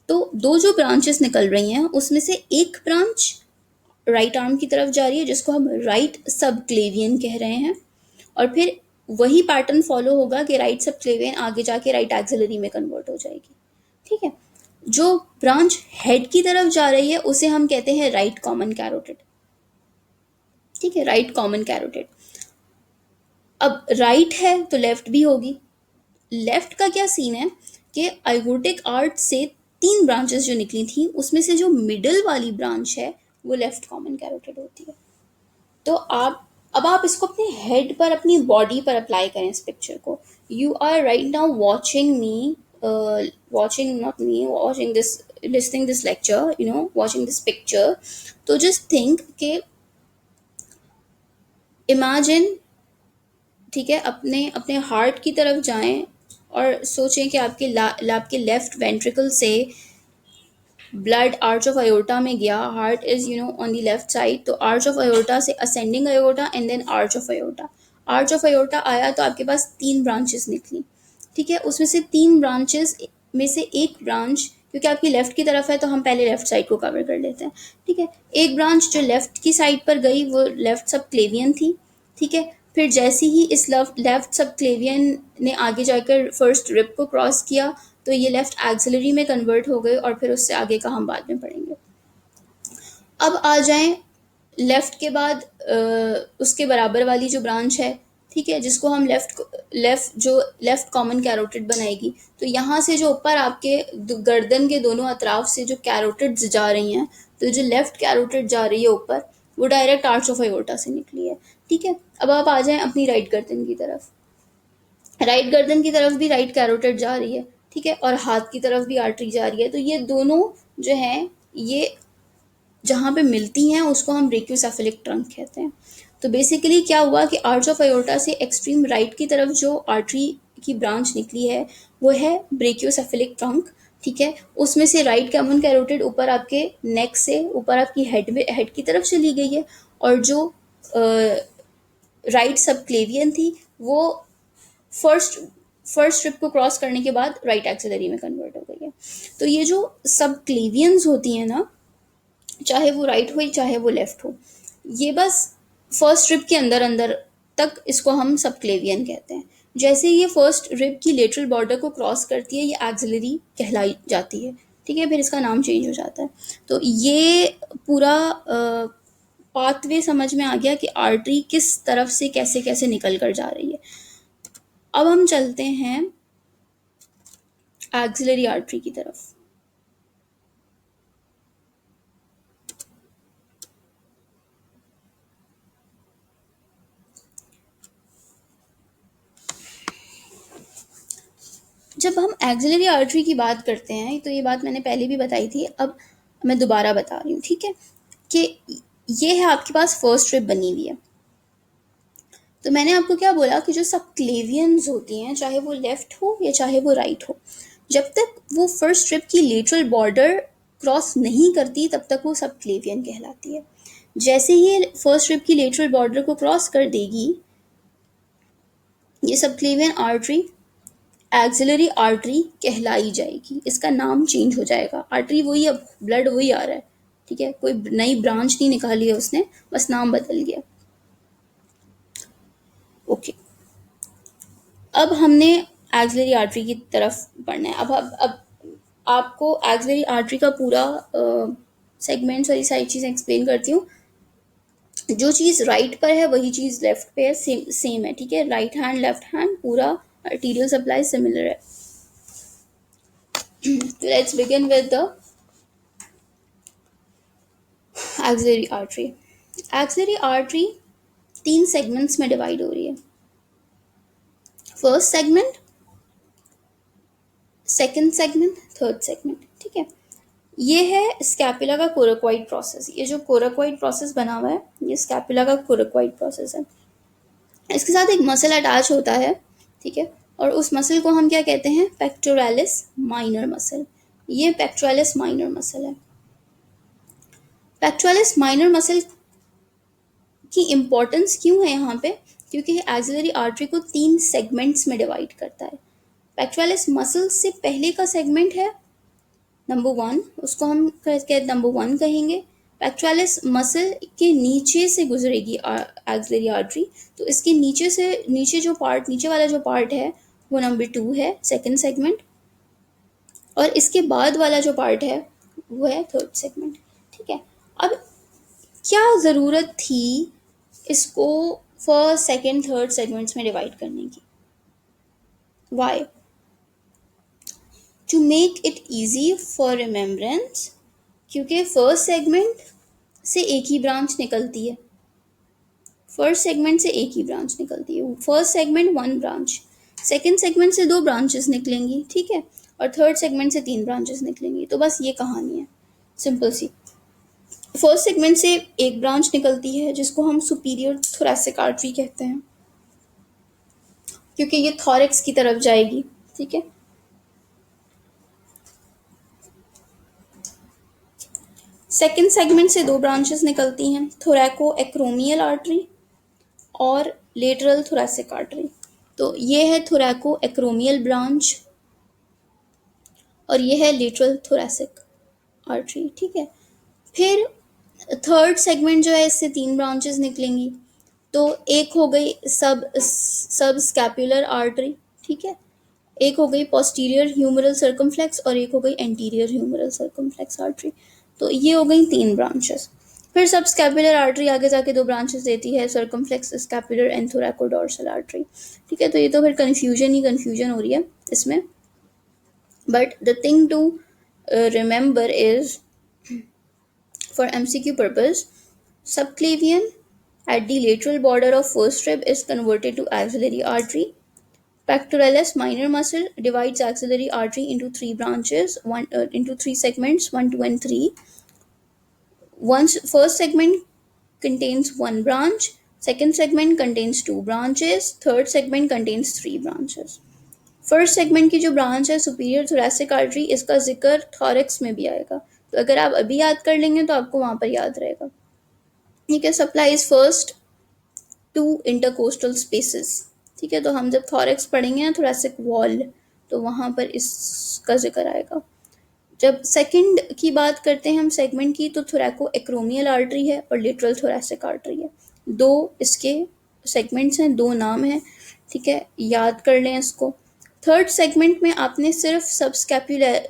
तो 2 जो ब्रांचेस निकल रही हैं उसमें से एक ब्रांच राइट आर्म की तरफ जा रही है जिसको हम राइट सब क्लेवियन कह रहे हैं। और फिर वही पैटर्न फॉलो होगा कि राइट सब क्लेवियन आगे जाके राइट एक्सिलरी में कन्वर्ट हो जाएगी, ठीक है। जो ब्रांच हेड की तरफ जा रही है उसे हम कहते हैं राइट कॉमन कैरोटिड, ठीक है, राइट कॉमन कैरोटिड। अब राइट है तो लेफ्ट भी होगी। लेफ्ट का क्या सीन है कि आइगोटिक आर्ट से 3 ब्रांचेस जो निकली थी उसमें से जो मिडिल वाली ब्रांच है वो लेफ्ट कॉमन कैरोटिड होती है। तो आप इसको अपने हेड पर, अपनी बॉडी पर अप्लाई करें इस पिक्चर को। You are right now watching me, watching not me, watching this, listening this lecture, watching this picture. तो जस्ट थिंक कि इमेजिन, ठीक है, अपने अपने हार्ट की तरफ जाएं और सोचें कि आपके लेफ्ट वेंट्रिकल से ब्लड आर्च ऑफ अयोर्टा में गया। Heart is on the left side, तो आर्च ऑफ अयोर्टा से ascending aorta and then arch of aorta. Arch of aorta आया तो आपके पास 3 ब्रांचेस निकली, ठीक है। उसमें से 3 ब्रांचेस में से एक ब्रांच, क्योंकि आपकी लेफ्ट की तरफ है तो हम पहले लेफ्ट साइड को कवर कर लेते हैं, ठीक है। एक ब्रांच जो लेफ्ट की साइड पर गई वो लेफ्ट सब क्लेवियन थी, ठीक है। फिर जैसे ही इस लेफ्ट सब क्लेवियन ने आगे जाकर फर्स्ट रिब को क्रॉस किया तो ये लेफ्ट एक्सिलरी में कन्वर्ट हो गए और फिर उससे आगे का हम बाद में पढ़ेंगे। अब आ जाएं लेफ्ट के बाद उसके बराबर वाली जो ब्रांच है, ठीक है, जिसको हम लेफ्ट कॉमन कैरोटिड बनाएगी। तो यहाँ से जो ऊपर आपके गर्दन के दोनों अतराफ से जो कैरोटिड्स जा रही हैं, तो जो लेफ्ट कैरोटिड जा रही है ऊपर वो डायरेक्ट आर्च ऑफ अयोर्टा से निकली है, ठीक है। अब आप आ जाएं अपनी राइट गर्दन की तरफ। राइट गर्दन की तरफ भी राइट कैरोटिड जा रही है, ठीक है, और हाथ की तरफ भी आर्टरी जा रही है। तो ये दोनों जो हैं ये जहाँ पे मिलती हैं उसको हम ब्रेकियोसेफेलिक ट्रंक कहते हैं। तो बेसिकली क्या हुआ कि आर्च ऑफ अयोर्टा से एक्सट्रीम राइट की तरफ जो आर्टरी की ब्रांच निकली है वो है ब्रेकियोसेफेलिक ट्रंक, ठीक है। उसमें से राइट कॉमन कैरोटिड ऊपर आपके नेक से ऊपर आपकी हेड की तरफ चली गई है, और जो राइट सब क्लेवियन थी वो फर्स्ट फर्स्ट स्ट्रिप को क्रॉस करने के बाद राइट एक्सिलरी में कन्वर्ट हो गई है। तो ये जो सब क्लेवियंस होती हैं ना, चाहे वो राइट हो चाहे वो लेफ्ट हो, ये बस फर्स्ट स्ट्रिप के अंदर अंदर तक इसको हम सब क्लेवियन कहते हैं। जैसे ये फर्स्ट रिब की लेटरल बॉर्डर को क्रॉस करती है ये एक्सिलरी कहलाई जाती है, ठीक है, फिर इसका नाम चेंज हो जाता है। तो ये पूरा पाथवे समझ में आ गया कि आर्टरी किस तरफ से कैसे कैसे निकल कर जा रही है। अब हम चलते हैं एक्सिलरी आर्टरी की तरफ। जब हम एक्सिलरी आर्टरी की बात करते हैं तो ये बात मैंने पहले भी बताई थी। अब मैं दोबारा बता रही हूँ, ठीक है, कि ये है आपके पास फर्स्ट स्ट्रिप बनी हुई है। तो मैंने आपको क्या बोला कि जो सबक्लेवियंस होती हैं, चाहे वो लेफ्ट हो या चाहे वो राइट हो, जब तक वो फर्स्ट स्ट्रिप की लेटरल बॉर्डर क्रॉस नहीं करती तब तक वो सबक्लेवियन कहलाती है। जैसे ही फर्स्ट स्ट्रिप की लेटरल बॉर्डर को क्रॉस कर देगी, ये सबक्लेवियन आर्टरी एक्सिलरी आर्टरी कहलाई जाएगी, इसका नाम चेंज हो जाएगा। आर्टरी वही, अब ब्लड वही आ रहा है, ठीक है, कोई नई ब्रांच नहीं निकाली है उसने, बस नाम बदल गया। ओके, अब हमने एक्सिलरी आर्टरी की तरफ पढ़ना है। अब आपको एक्सिलरी आर्टरी का पूरा सेगमेंट्स और ये सारी चीज़ें एक्सप्लेन करती हूँ। जो चीज़ राइट पर है वही चीज़ लेफ्ट पे है, सेम है, ठीक है, राइट हैंड लेफ्ट हैंड पूरा आर्टीरियल सप्लाई सिमिलर है। Let's begin with the axillary artery. Axillary artery 3 segments में डिवाइड हो रही है। First segment, second segment, third segment, ठीक है। ये है स्कैपुला का कोराकोइड प्रोसेस। ये जो कोराकोइड प्रोसेस बना हुआ है, ये स्कैपुला का कोराकोइड प्रोसेस है। इसके साथ एक मसल अटैच होता है, ठीक है, और उस मसल को हम क्या कहते हैं, पेक्टोरालिस माइनर मसल। ये पेक्टोरालिस माइनर मसल है। पेक्टोरालिस माइनर मसल की इम्पोर्टेंस क्यों है यहाँ पे, क्योंकि एक्सिलरी आर्टरी को 3 सेगमेंट्स में डिवाइड करता है। पेक्टोरालिस मसल से पहले का सेगमेंट है नंबर 1, उसको हम नंबर 1 कहेंगे। पेक्टोरालिस मसल के नीचे से गुजरेगी एक्सिलरी आर्टरी, तो इसके नीचे से नीचे वाला जो पार्ट है वो नंबर 2 है, सेकंड सेगमेंट, और इसके बाद वाला जो पार्ट है वो है थर्ड सेगमेंट, ठीक है। अब क्या ज़रूरत थी इसको फर्स्ट सेकंड थर्ड सेगमेंट्स में डिवाइड करने की? Why? To make it easy for remembrance, क्योंकि फर्स्ट सेगमेंट से एक ही ब्रांच निकलती है। फर्स्ट सेगमेंट से एक ही ब्रांच निकलती है। First segment 1 branch, second segment से 2 ब्रांचेस निकलेंगी, ठीक है, और थर्ड सेगमेंट से 3 ब्रांचेस निकलेंगी। तो बस ये कहानी है, सिंपल सी। फर्स्ट सेगमेंट से एक ब्रांच निकलती है जिसको हम सुपीरियर थोरैसिक आर्टरी कहते हैं, क्योंकि ये थॉरैक्स की तरफ जाएगी, ठीक है। सेकंड सेगमेंट से 2 ब्रांचेस निकलती हैं, थोरैको एक्रोमियल आर्टरी और लेटरल थोरैसिक आर्टरी। तो ये है थोरैको एक्रोमियल ब्रांच और ये है लेटरल थोरैसिक आर्टरी, ठीक है। फिर थर्ड सेगमेंट जो है, इससे 3 ब्रांचेस निकलेंगी। तो एक हो गई सब स्कैपुलर आर्टरी, ठीक है, एक हो गई पोस्टीरियर ह्यूमरल सर्कमफ्लेक्स और एक हो गई एंटीरियर ह्यूमरल सर्कमफ्लेक्स आर्टरी। तो ये हो गई 3 ब्रांचेस। फिर सब स्कैपुलर आर्टरी आगे जाके 2 ब्रांचेस देती है, circumflex scapular and thoracodorsal artery, ठीक है। तो ये तो फिर कन्फ्यूजन हो रही है इसमें, but the thing to remember is, for MCQ purpose, subclavian at the lateral border of first strip is converted to axillary artery. Pectoralis minor muscle divides axillary artery into 3 branches, into 3 segments, 1, 2, and 3. First segment contains 1 branch, second segment contains 2 branches, third segment contains 3 branches. First segment की जो branch है superior thoracic artery, इसका जिक्र thorax में भी आएगा, तो अगर आप अभी याद कर लेंगे तो आपको वहां पर याद रहेगा, ठीक है। Supplies first to intercostal spaces, ठीक है। तो हम जब थॉरैक्स पढ़ेंगे ना, थोरैसिक वॉल, तो वहां पर इसका जिक्र आएगा। जब सेकंड की बात करते हैं हम सेगमेंट की, तो थोरैको एक्रोमियल आर्टरी है और लेटरल थोरैसिक आर्टरी है। 2 इसके सेगमेंट्स हैं, 2 नाम हैं, ठीक है, याद कर लें इसको। थर्ड सेगमेंट में आपने सिर्फ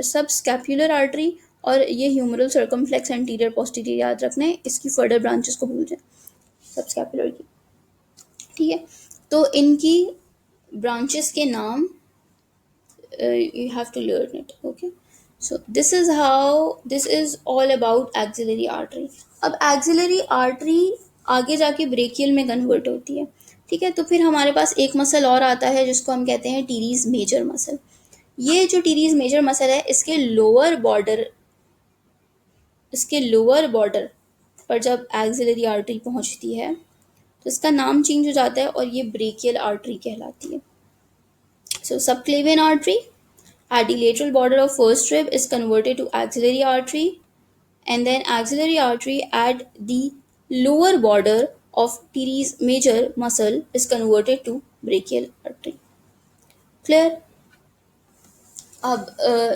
सबस्कैपुलर आर्टरी और ये ह्यूमरल सर्कमफ्लेक्स एंटीरियर पोस्टीरियर याद रखना है, इसकी फर्दर ब्रांचेस को भूल जाए सबस्कैपुलर की, ठीक है। तो इनकी ब्रांचेस के नाम you have to learn it, okay. So this is all about axillary artery. अब axillary artery आगे जाके ब्रेकियल में कन्वर्ट होती है, ठीक है। तो फिर हमारे पास एक मसल और आता है जिसको हम कहते हैं टीरीज मेजर मसल। ये जो टीरीज मेजर मसल है, इसके लोअर बॉर्डर इसके लोअर बॉर्डर पर जब एक्सिलरी आर्टरी पहुंचती है तो इसका नाम चेंज हो जाता है और ये ब्रेकियल आर्टरी कहलाती है. So subclavian artery at the lateral border of first rib is converted to axillary artery, and then axillary artery at the lower border of teres major muscle is converted to brachial artery. Clear? अब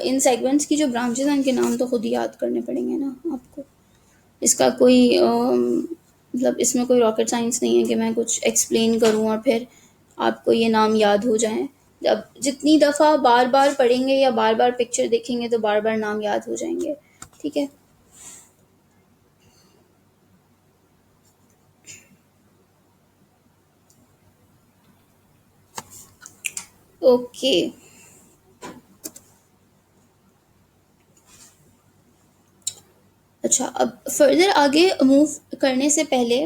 इन segments की जो branches हैं उनके नाम तो खुद ही याद करने पड़ेंगे ना आपको. इसका कोई मतलब इसमें कोई रॉकेट साइंस नहीं है कि मैं कुछ एक्सप्लेन करूं और फिर आपको ये नाम याद हो जाएं. जब जितनी दफ़ा बार बार पढ़ेंगे या बार बार पिक्चर देखेंगे तो बार बार नाम याद हो जाएंगे. ठीक है. ओके. अच्छा, अब फर्दर आगे मूव करने से पहले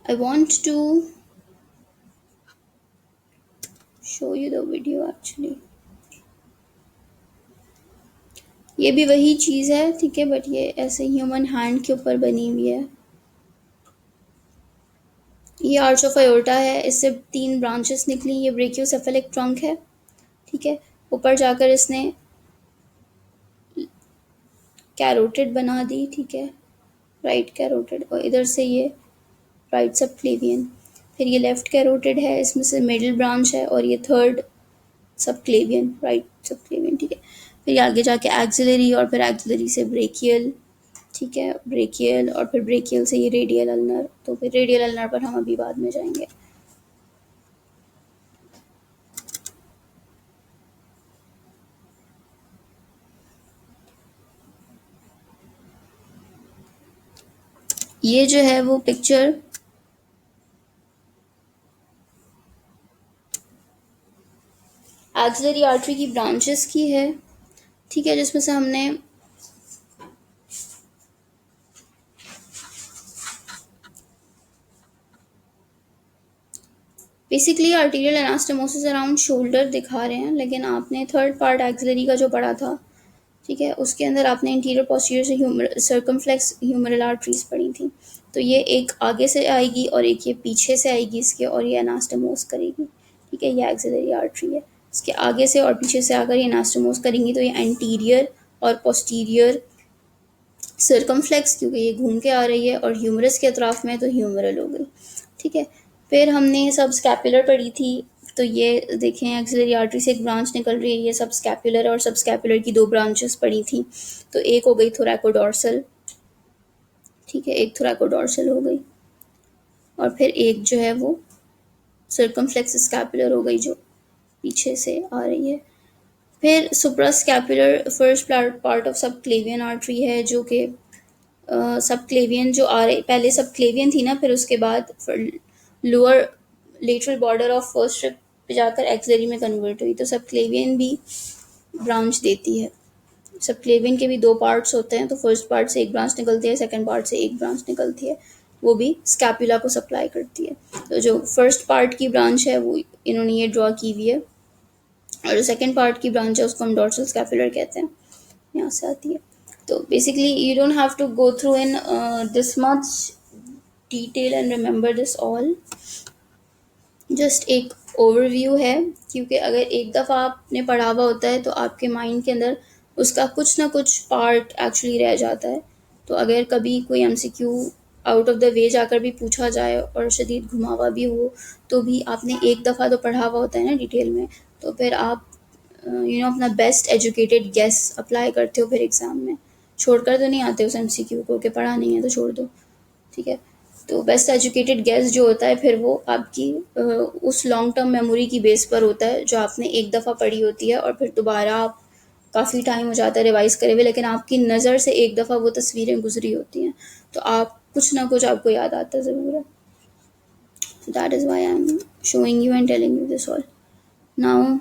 I want to show you the video. Actually ये भी वही चीज़ है, ठीक है, बट ये ऐसे ह्यूमन हैंड के ऊपर बनी हुई है. ये आर्च ऑफ अयोर्टा है, इससे 3 ब्रांचेस निकली. ये ब्रेकियोसेफेलिक ट्रंक है. ठीक है. ऊपर जाकर इसने कैरोटिड बना दी. ठीक है, राइट कैरोटिड, और इधर से ये राइट सबक्लेवियन. फिर ये लेफ्ट कैरोटिड है, इसमें से मिडिल ब्रांच है, और ये थर्ड सबक्लेवियन, राइट सबक्लेवियन. ठीक है. फिर ये आगे जाके एक्सिलरी, और फिर एक्सिलरी से ब्रेकियल. ठीक है, ब्रेकियल, और फिर ब्रेकियल से ये रेडियल अल्नर. तो फिर रेडियल अल्नर पर हम अभी बाद में जाएंगे. ये जो है वो पिक्चर एक्सिलरी आर्टरी की ब्रांचेस की है. ठीक है, जिसमें से हमने basically arterial anastomosis around shoulder दिखा रहे हैं, लेकिन आपने थर्ड पार्ट एक्सिलरी का जो पढ़ा था, ठीक है, उसके अंदर आपने इंटीरियर पोस्टीरियर से सर्कमफ्लेक्स ह्यूमरल आर्टरीज पढ़ी थी. तो ये एक आगे से आएगी और एक ये पीछे से आएगी इसके, और ये एनास्टोमोस करेगी. ठीक है, ये एक्सिलरी आर्टरी है. इसके आगे से और पीछे से आकर ये एनास्टोमोस करेंगी, तो ये एंटीरियर और पोस्टीरियर सर्कमफ्लेक्स, क्योंकि ये घूम के आ रही है, और ह्यूमरस के अतराफ में तो ह्यूमरल हो गई. ठीक है. फिर हमने सब स्कैपुलर पढ़ी थी. तो ये देखें, एक्सिलरी आर्टरी से एक ब्रांच निकल रही है, ये सब स्कैपुलर, और सब स्कैपुलर की 2 ब्रांचेस पढ़ी थी. तो एक हो गई थोरैकोडोर्सल. ठीक है, एक थोरैकोडोर्सल हो गई, और फिर एक जो है वो सर्कमफ्लेक्स स्कैपुलर हो गई, जो पीछे से आ रही है. फिर सुप्रास्कैपुलर फर्स्ट पार्ट ऑफ सब क्लेवियन आर्टरी है, जो कि सब क्लेवियन जो आ रही, पहले सब क्लेवियन थी ना, फिर उसके बाद lower lateral border of first rib पे जाकर एक्सिलरी में कन्वर्ट हुई. तो सब क्लेवियन भी ब्रांच देती है. सब क्लेवियन के भी 2 पार्ट्स होते हैं. तो फर्स्ट पार्ट से एक ब्रांच निकलती है, सेकंड पार्ट से एक ब्रांच निकलती है, वो भी स्कैपुला को सप्लाई करती है. तो जो फर्स्ट पार्ट की ब्रांच है वो इन्होंने ये ड्रॉ की हुई है, और जो सेकंड पार्ट की ब्रांच है उसको हम डॉर्सल स्कैपुलर कहते हैं, यहाँ से आती है. तो basically you don't have to go through in this much detail and remember this all. Just एक ओवरव्यू है, क्योंकि अगर एक दफ़ा आपने पढ़ा हुआ होता है तो आपके माइंड के अंदर उसका कुछ ना कुछ पार्ट एक्चुअली रह जाता है. तो अगर कभी कोई MCQ out of the way जाकर भी पूछा जाए और शदीद घुमावा भी हो, तो भी आपने एक दफ़ा तो पढ़ा हुआ होता है ना डिटेल में, तो फिर आप अपना बेस्ट एजुकेटेड गेस अप्लाई करते हो फिर एग्ज़ाम में. छोड़कर तो नहीं आते उस एमसीक्यू को कि पढ़ा नहीं है तो छोड़ दो. ठीक है. तो बेस्ट एजुकेटेड गेस जो होता है फिर वो आपकी उस लॉन्ग टर्म मेमोरी की बेस पर होता है, जो आपने एक दफ़ा पढ़ी होती है, और फिर दोबारा आप काफ़ी टाइम हो जाता है रिवाइज करे हुए, लेकिन आपकी नज़र से एक दफ़ा वो तस्वीरें गुजरी होती हैं, तो आप कुछ ना कुछ आपको याद आता ज़रूर है. That is why I am showing you and telling you this all now.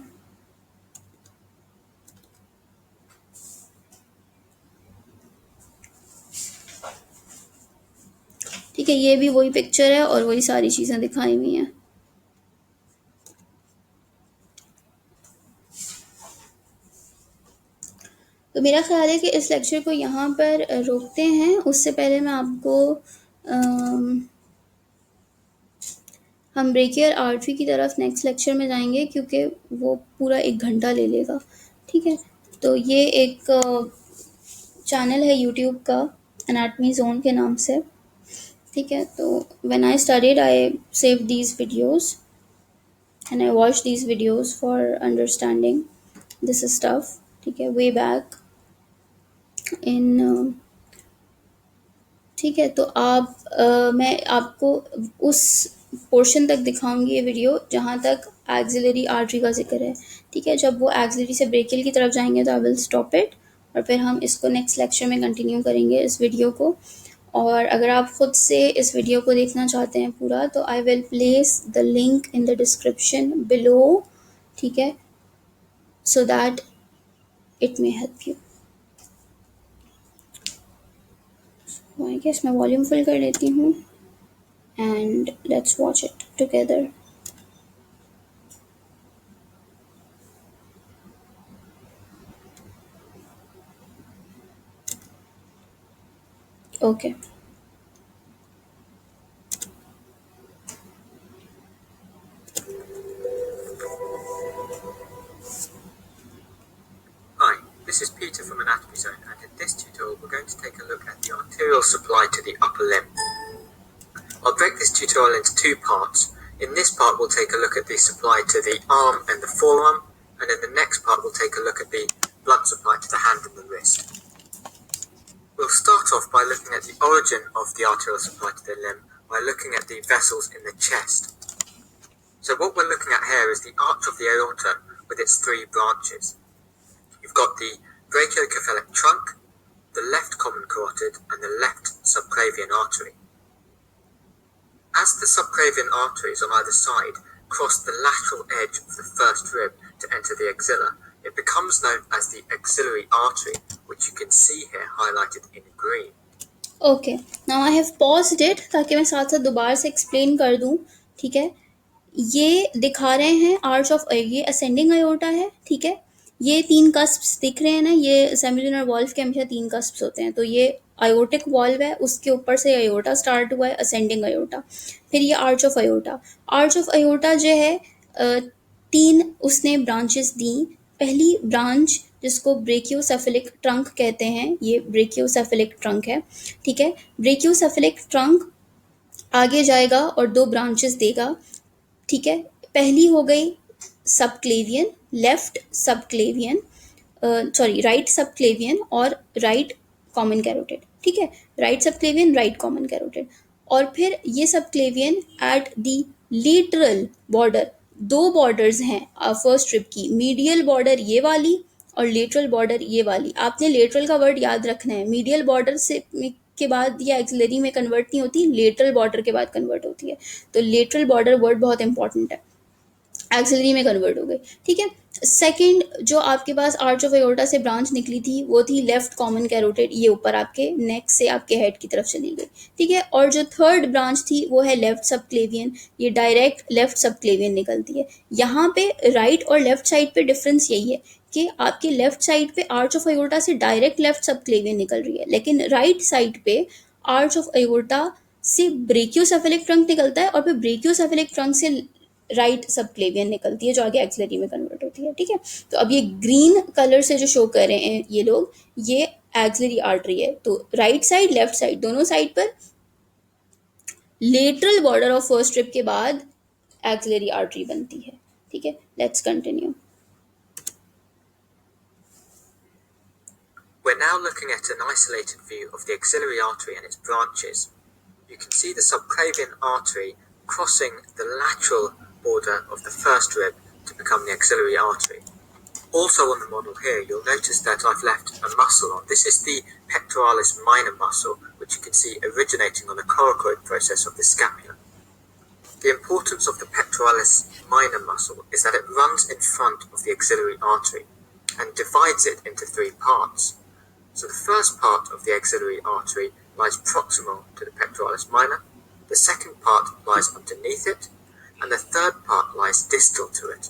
ठीक है, ये भी वही पिक्चर है और वही सारी चीज़ें दिखाई हुई हैं. तो मेरा ख्याल है कि इस लेक्चर को यहाँ पर रोकते हैं। उससे पहले मैं आपको हम ब्रेकियर आर्टरी की तरफ नेक्स्ट लेक्चर में जाएंगे, क्योंकि वो पूरा 1 घंटा ले लेगा। ठीक है, तो ये एक चैनल है यूट्यूब का, एनाटमी जोन के नाम से। ठीक है, तो when I studied I save these videos and I watch these videos for understanding this stuff. ठीक है, वे बैक इन। ठीक है, तो मैं आपको उस पोर्शन तक दिखाऊंगी ये वीडियो जहाँ तक एक्सिलरी आर्टरी का जिक्र है। ठीक है, जब वो एक्सिलरी से ब्रेकियल की तरफ जाएंगे तो आई विल स्टॉप इट, और फिर हम इसको नेक्स्ट लेक्चर में कंटिन्यू करेंगे इस वीडियो को। और अगर आप खुद से इस वीडियो को देखना चाहते हैं पूरा, तो I will place the link in the description below. ठीक है, so that it may help you. I guess मैं वॉल्यूम फुल कर लेती हूँ and let's watch it together. Okay. Hi, this is Peter from Anatomy Zone, and in this tutorial we're going to take a look at the arterial supply to the upper limb. I'll break this tutorial into 2 parts. In this part we'll take a look at the supply to the arm and the forearm, and in the next part we'll take a look at the blood supply to the hand and the wrist. We'll start off by looking at the origin of the arterial supply to the limb by looking at the vessels in the chest. So what we're looking at here is the arch of the aorta with its 3 branches. You've got the brachiocephalic trunk, the left common carotid, and the left subclavian artery. As the subclavian arteries on either side cross the lateral edge of the first rib to enter the axilla, it becomes known as the axillary artery, which you can see here highlighted in green. Okay, now I have paused it ताकि मैं साथ साथ दोबारा से explain कर दूं। ठीक है, ये दिखा रहे हैं आर्च ऑफ, ये असेंडिंग अयोर्टा है। ठीक है, ये 3 कस्प्स दिख रहे हैं ना, ये सेमिलुनर वॉल्व के हमेशा 3 कस्प्स होते हैं। तो ये अयोर्टिक वॉल्व है, उसके ऊपर से अयोर्टा स्टार्ट हुआ है, असेंडिंग अयोर्टा। फिर ये arch of aorta. Arch of अयोर्टा जो है 3 उसने ब्रांचेस दी। पहली ब्रांच जिसको ब्रेकियोसेफेलिक ट्रंक कहते हैं, ये ब्रेकियोसेफेलिक ट्रंक है। ठीक है, ब्रेकियोसेफेलिक ट्रंक आगे जाएगा और 2 ब्रांचेस देगा। ठीक है, पहली हो गई subclavian, left subclavian, right subclavian और राइट कॉमन कैरोटिड। ठीक है, right subclavian, right common carotid. और फिर ये subclavian at the lateral border, 2 borders हैं फर्स्ट रिब की, मीडियल बॉर्डर ये वाली और लेटरल बॉर्डर ये वाली। आपने लेटरल का वर्ड याद रखना है। मीडियल बॉर्डर से के बाद ये एक्सिलरी में कन्वर्ट नहीं होती, लेटरल बॉर्डर के बाद कन्वर्ट होती है। तो लेटरल बॉर्डर वर्ड बहुत इंपॉर्टेंट है, एक्सिलरी में कन्वर्ट हो गई। ठीक है, सेकंड जो आपके पास आर्च ऑफ एओर्टा से ब्रांच निकली थी वो थी लेफ्ट कॉमन कैरोटिड, ये ऊपर आपके नेक से आपके हेड की तरफ चली गई। ठीक है, और जो थर्ड ब्रांच थी वो है लेफ्ट सबक्लेवियन, ये डायरेक्ट लेफ्ट सबक्लेवियन निकलती है। यहाँ पे राइट और लेफ्ट साइड पे डिफरेंस यही है कि आपके लेफ्ट साइड पे आर्च ऑफ एओर्टा से डायरेक्ट लेफ्ट सबक्लेवियन निकल रही है, लेकिन राइट साइड पे आर्च ऑफ एओर्टा से ब्रेकियोसेफेलिक ट्रंक निकलता है और फिर ब्रेकियोसेफेलिक ट्रंक से राइट सबक्लेवियन निकलती है जो आगे एक्सिलरी में कन्वर्ट होती है। ठीक है, तो अब ये ग्रीन कलर से जो शो कर रहे हैं ये लोग, ये एक्सिलरी आर्टरी है। तो राइट साइड लेफ्ट साइड दोनों साइड पर lateral border of first rib के बाद एक्सिलरी आर्टरी बनती है। ठीक है, let's continue. We're now looking at an isolated view of the axillary artery and its branches. You can see the subclavian artery crossing the lateral border of the first rib to become the axillary artery. Also on the model here, you'll notice that I've left a muscle on. This is the pectoralis minor muscle, which you can see originating on the coracoid process of the scapula. The importance of the pectoralis minor muscle is that it runs in front of the axillary artery and divides it into 3 parts. So the first part of the axillary artery lies proximal to the pectoralis minor, the second part lies underneath it, and the third part lies distal to it.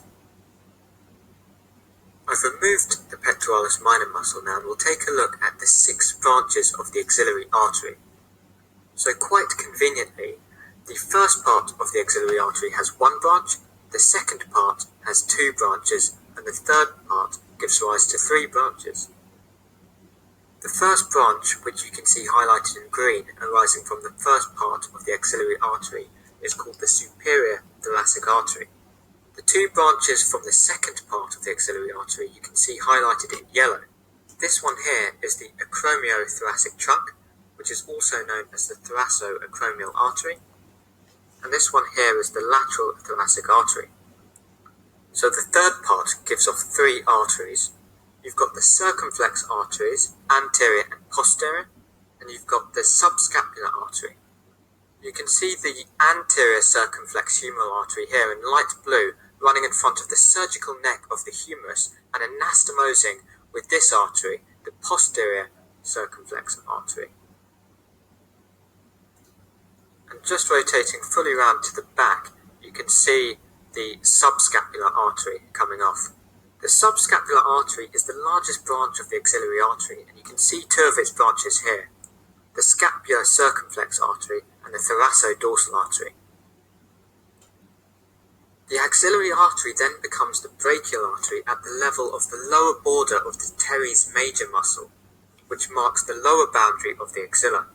I've removed the pectoralis minor muscle now, and we'll take a look at the 6 branches of the axillary artery. So quite conveniently, the first part of the axillary artery has 1 branch, the second part has 2 branches, and the third part gives rise to 3 branches. The first branch, which you can see highlighted in green arising from the first part of the axillary artery, is called the superior thoracic artery. The 2 branches from the second part of the axillary artery you can see highlighted in yellow. This one here is the acromiothoracic trunk, which is also known as the thoracoacromial artery, and this one here is the lateral thoracic artery. So the third part gives off 3 arteries. You've got the circumflex arteries, anterior and posterior, and you've got the subscapular artery. You can see the anterior circumflex humeral artery here in light blue running in front of the surgical neck of the humerus and anastomosing with this artery, the posterior circumflex artery. And just rotating fully round to the back, you can see the subscapular artery coming off. The subscapular artery is the largest branch of the axillary artery, and you can see 2 of its branches here, the scapular circumflex artery and the thoracodorsal artery. The axillary artery then becomes the brachial artery at the level of the lower border of the teres major muscle, which marks the lower boundary of the axilla.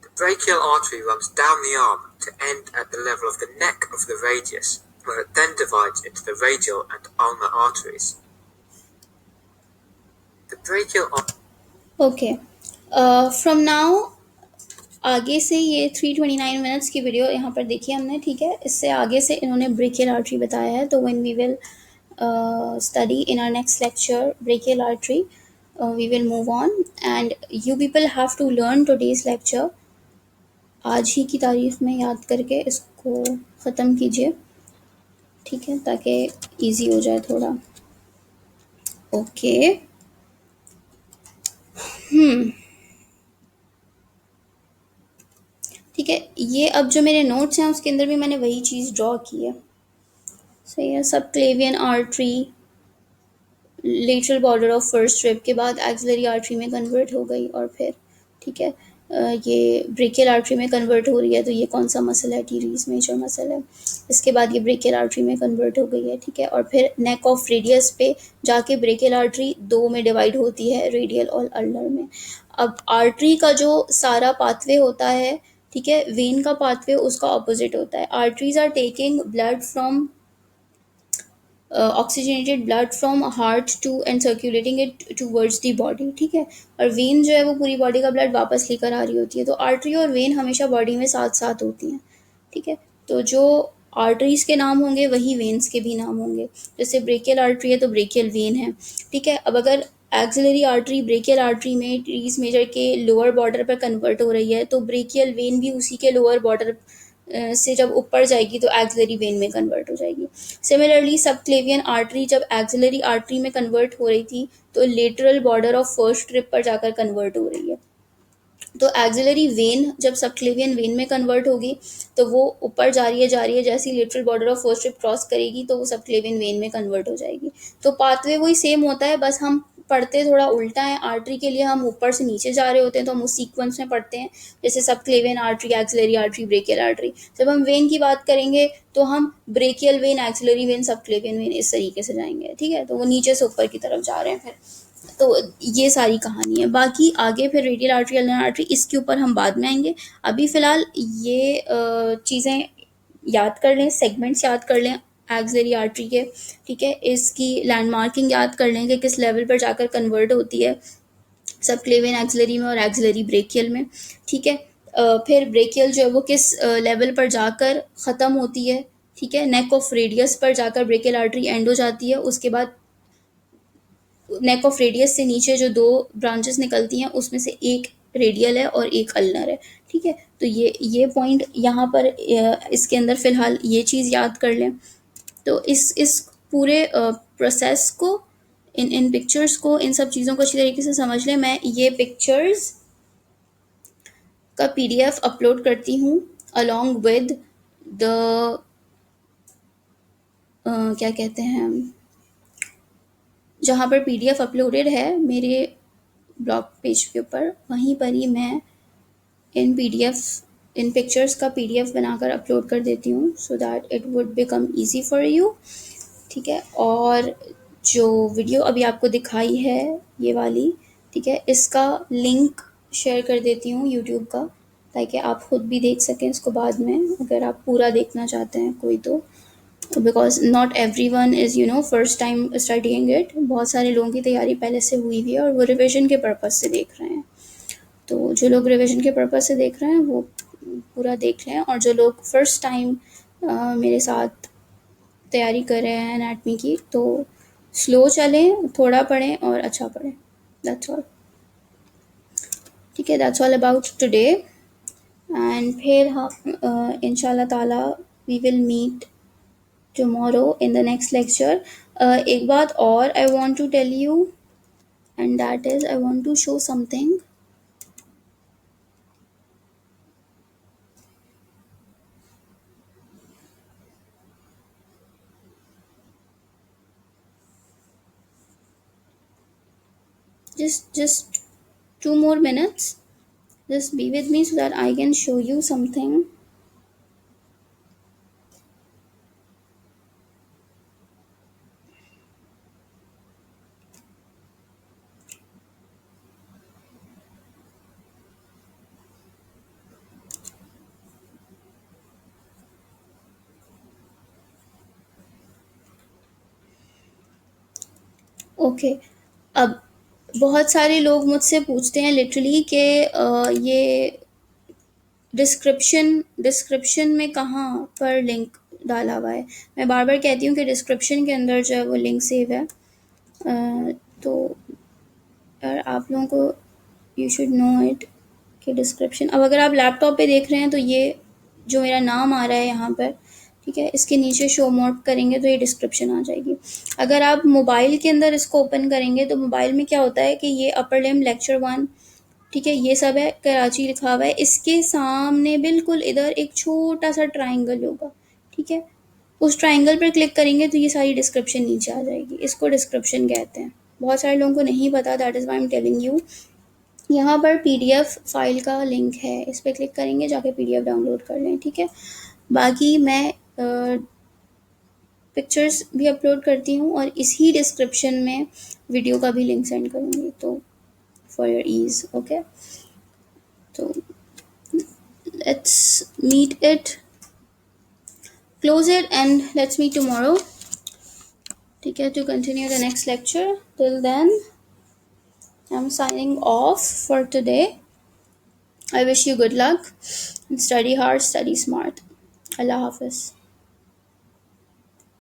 The brachial artery runs down the arm to end at the level of the neck of the radius, where it then divides into the radial and ulnar arteries. The brachial Okay. From now आगे से ये 329 minutes की video यहाँ पर देखी हमने, ठीक है. इससे आगे से इन्होंने ब्रेकियल आर्टरी बताया है. तो when we will study in our next lecture brachial artery, we will move on, and you people have to learn today's lecture. आज ही की तारीख में याद करके इसको ख़त्म कीजिए, ठीक है, ताकि इजी हो जाए थोड़ा. ओके. ठीक है. ये अब जो मेरे नोट्स हैं उसके अंदर भी मैंने वही चीज़ ड्रॉ की है. सही है. Subclavian artery lateral border of first rib के बाद एक्सिलरी आर्टरी में कन्वर्ट हो गई, और फिर ठीक है ये ब्रेकियल आर्टरी में कन्वर्ट हो रही है. तो ये कौन सा मसल है? टीरीज मेजर मसल है. इसके बाद ये ब्रेकियल आर्टरी में कन्वर्ट हो गई है, ठीक है. और फिर नेक ऑफ रेडियस पे जाके ब्रेकियल आर्टरी 2 में डिवाइड होती है, रेडियल और अल्नर में. अब आर्टरी का जो सारा पाथवे होता है, ठीक है, वेन का पाथवे उसका ऑपोजिट होता है. Arteries are taking blood from oxygenated blood from heart to and circulating it towards the body, ठीक है. और वेन जो है वो पूरी बॉडी का ब्लड वापस लेकर आ रही होती है. तो आर्टरी और वेन हमेशा बॉडी में साथ साथ होती हैं, ठीक है. तो जो आर्टरीज के नाम होंगे वही वेन्स के भी नाम होंगे. जैसे ब्रेकियल आर्टरी है तो ब्रेकियल वेन है, ठीक है. अब अगर एक्सिलरी आर्टरी ब्रेकियल आर्टरी में टीरीज मेजर के लोअर बॉर्डर पर कन्वर्ट हो रही है, तो ब्रेकियल वेन भी उसी के लोअर बॉर्डर से जब ऊपर जाएगी तो एक्सिलरी वेन में कन्वर्ट हो जाएगी. सिमिलरली सबक्लेवियन आर्टरी जब एक्सिलरी आर्टरी में कन्वर्ट हो रही थी तो lateral border of first rib पर जाकर कन्वर्ट हो रही है. तो एक्सिलरी वेन जब सबक्लेवियन वेन में कन्वर्ट होगी तो वो ऊपर जा रही है, जैसे ही lateral border of first rib cross करेगी तो वो सबक्लेवियन वेन में कन्वर्ट हो जाएगी. तो पाथवे वही सेम होता है, बस हम पढ़ते थोड़ा उल्टा है. आर्टरी के लिए हम ऊपर से नीचे जा रहे होते हैं तो हम उस सीक्वेंस में पढ़ते हैं, जैसे subclavian artery, axillary artery, brachial artery. जब हम वेन की बात करेंगे तो हम brachial vein, axillary vein, subclavian vein इस तरीके से जाएंगे, ठीक है. तो वो नीचे से ऊपर की तरफ जा रहे हैं. फिर तो ये सारी कहानी है. बाकी आगे फिर रेडियल आर्टरी, अल्नर आर्टरी, इसके ऊपर हम बाद में आएंगे. अभी फ़िलहाल ये चीज़ें याद कर लें, सेगमेंट्स याद कर लें एक्सिलरी आर्टरी के, ठीक है. इसकी लैंडमार्किंग याद कर लें कि किस लेवल पर जाकर कन्वर्ट होती है सबक्लेवियन एक्सिलरी में और एक्सिलरी ब्रेकियल में, ठीक है. फिर ब्रेकियल जो है वो किस लेवल पर जाकर ख़त्म होती है, ठीक है. नेक ऑफ रेडियस पर जाकर ब्रेकियल आर्टरी एंड हो जाती है. उसके बाद नेक ऑफ रेडियस से नीचे जो 2 ब्रांचेस निकलती हैं उसमें से एक रेडियल है और एक अल्नर है, ठीक है. तो ये पॉइंट यहाँ पर इसके अंदर फ़िलहाल ये चीज़ याद कर लें. तो इस पूरे प्रोसेस को, इन पिक्चर्स को, इन सब चीज़ों को अच्छी तरीके से समझ लें. मैं ये पिक्चर्स का PDF अपलोड करती हूँ अलॉन्ग विद द क्या कहते हैं जहाँ पर पीडीएफ अपलोडेड है मेरे ब्लॉग पेज के ऊपर, वहीं पर ही मैं इन पीडीएफ इन पिक्चर्स का पीडीएफ बनाकर अपलोड कर देती हूँ, सो that it would become easy for you. ठीक है, और जो वीडियो अभी आपको दिखाई है ये वाली, ठीक है, इसका लिंक शेयर कर देती हूँ यूट्यूब का, ताकि आप खुद भी देख सकें इसको बाद में, अगर आप पूरा देखना चाहते हैं कोई तो। Because not every one is first time studying it, बहुत सारे लोगों की तैयारी पहले से हुई हुई है और वो रिविजन के पर्पज़ से देख रहे हैं। तो जो लोग रिविजन के पर्पज़ से देख रहे हैं वो पूरा देख लें, और जो लोग फर्स्ट टाइम मेरे साथ तैयारी कर रहे हैं एनाटमी की, तो स्लो चलें, थोड़ा पढ़ें और अच्छा पढ़ें। That's all. ठीक है, that's all about today. And फिर हम इंशाल्लाह ताला we will meet tomorrow in the next lecture. एक बात और I want to tell you, and that is I want to show something. Just 2 more minutes. Just be with me so that I can show you something. Okay, अब बहुत सारे लोग मुझसे पूछते हैं लिटरली कि ये डिस्क्रिप्शन में कहाँ पर लिंक डाला हुआ है। मैं बार बार कहती हूँ कि डिस्क्रिप्शन के अंदर जो है वो लिंक सेव है। तो यार आप लोगों को यू शुड नो इट कि डिस्क्रिप्शन, अब अगर आप लैपटॉप पे देख रहे हैं तो ये जो मेरा नाम आ रहा है यहाँ पर, ठीक है, इसके नीचे शो मोर करेंगे तो ये डिस्क्रिप्शन आ जाएगी। अगर आप मोबाइल के अंदर इसको ओपन करेंगे तो मोबाइल में क्या होता है कि ये अपर लिम लेक्चर 1, ठीक है, ये सब है, कराची लिखा हुआ है, इसके सामने बिल्कुल इधर एक छोटा सा ट्राइंगल होगा। ठीक है, उस ट्राइंगल पर क्लिक करेंगे तो ये सारी डिस्क्रिप्शन नीचे आ जाएगी, इसको डिस्क्रिप्शन कहते हैं। बहुत सारे लोगों को नहीं पता, that is why I am telling you. यहाँ पर पीडीएफ फाइल का लिंक है, इस पर क्लिक करेंगे, जाके पीडीएफ डाउनलोड कर लें। ठीक है, बाकी मैं पिक्चर्स भी अपलोड करती हूँ और इसी डिस्क्रिप्शन में वीडियो का भी लिंक सेंड करूँगी, तो फॉर योर ईज। ओके, तो let's meet it, close it, and let's meet tomorrow. ठीक है, to continue the next lecture. Till then, I'm signing off for today. I wish you good luck and study hard, study smart. Allah Hafiz.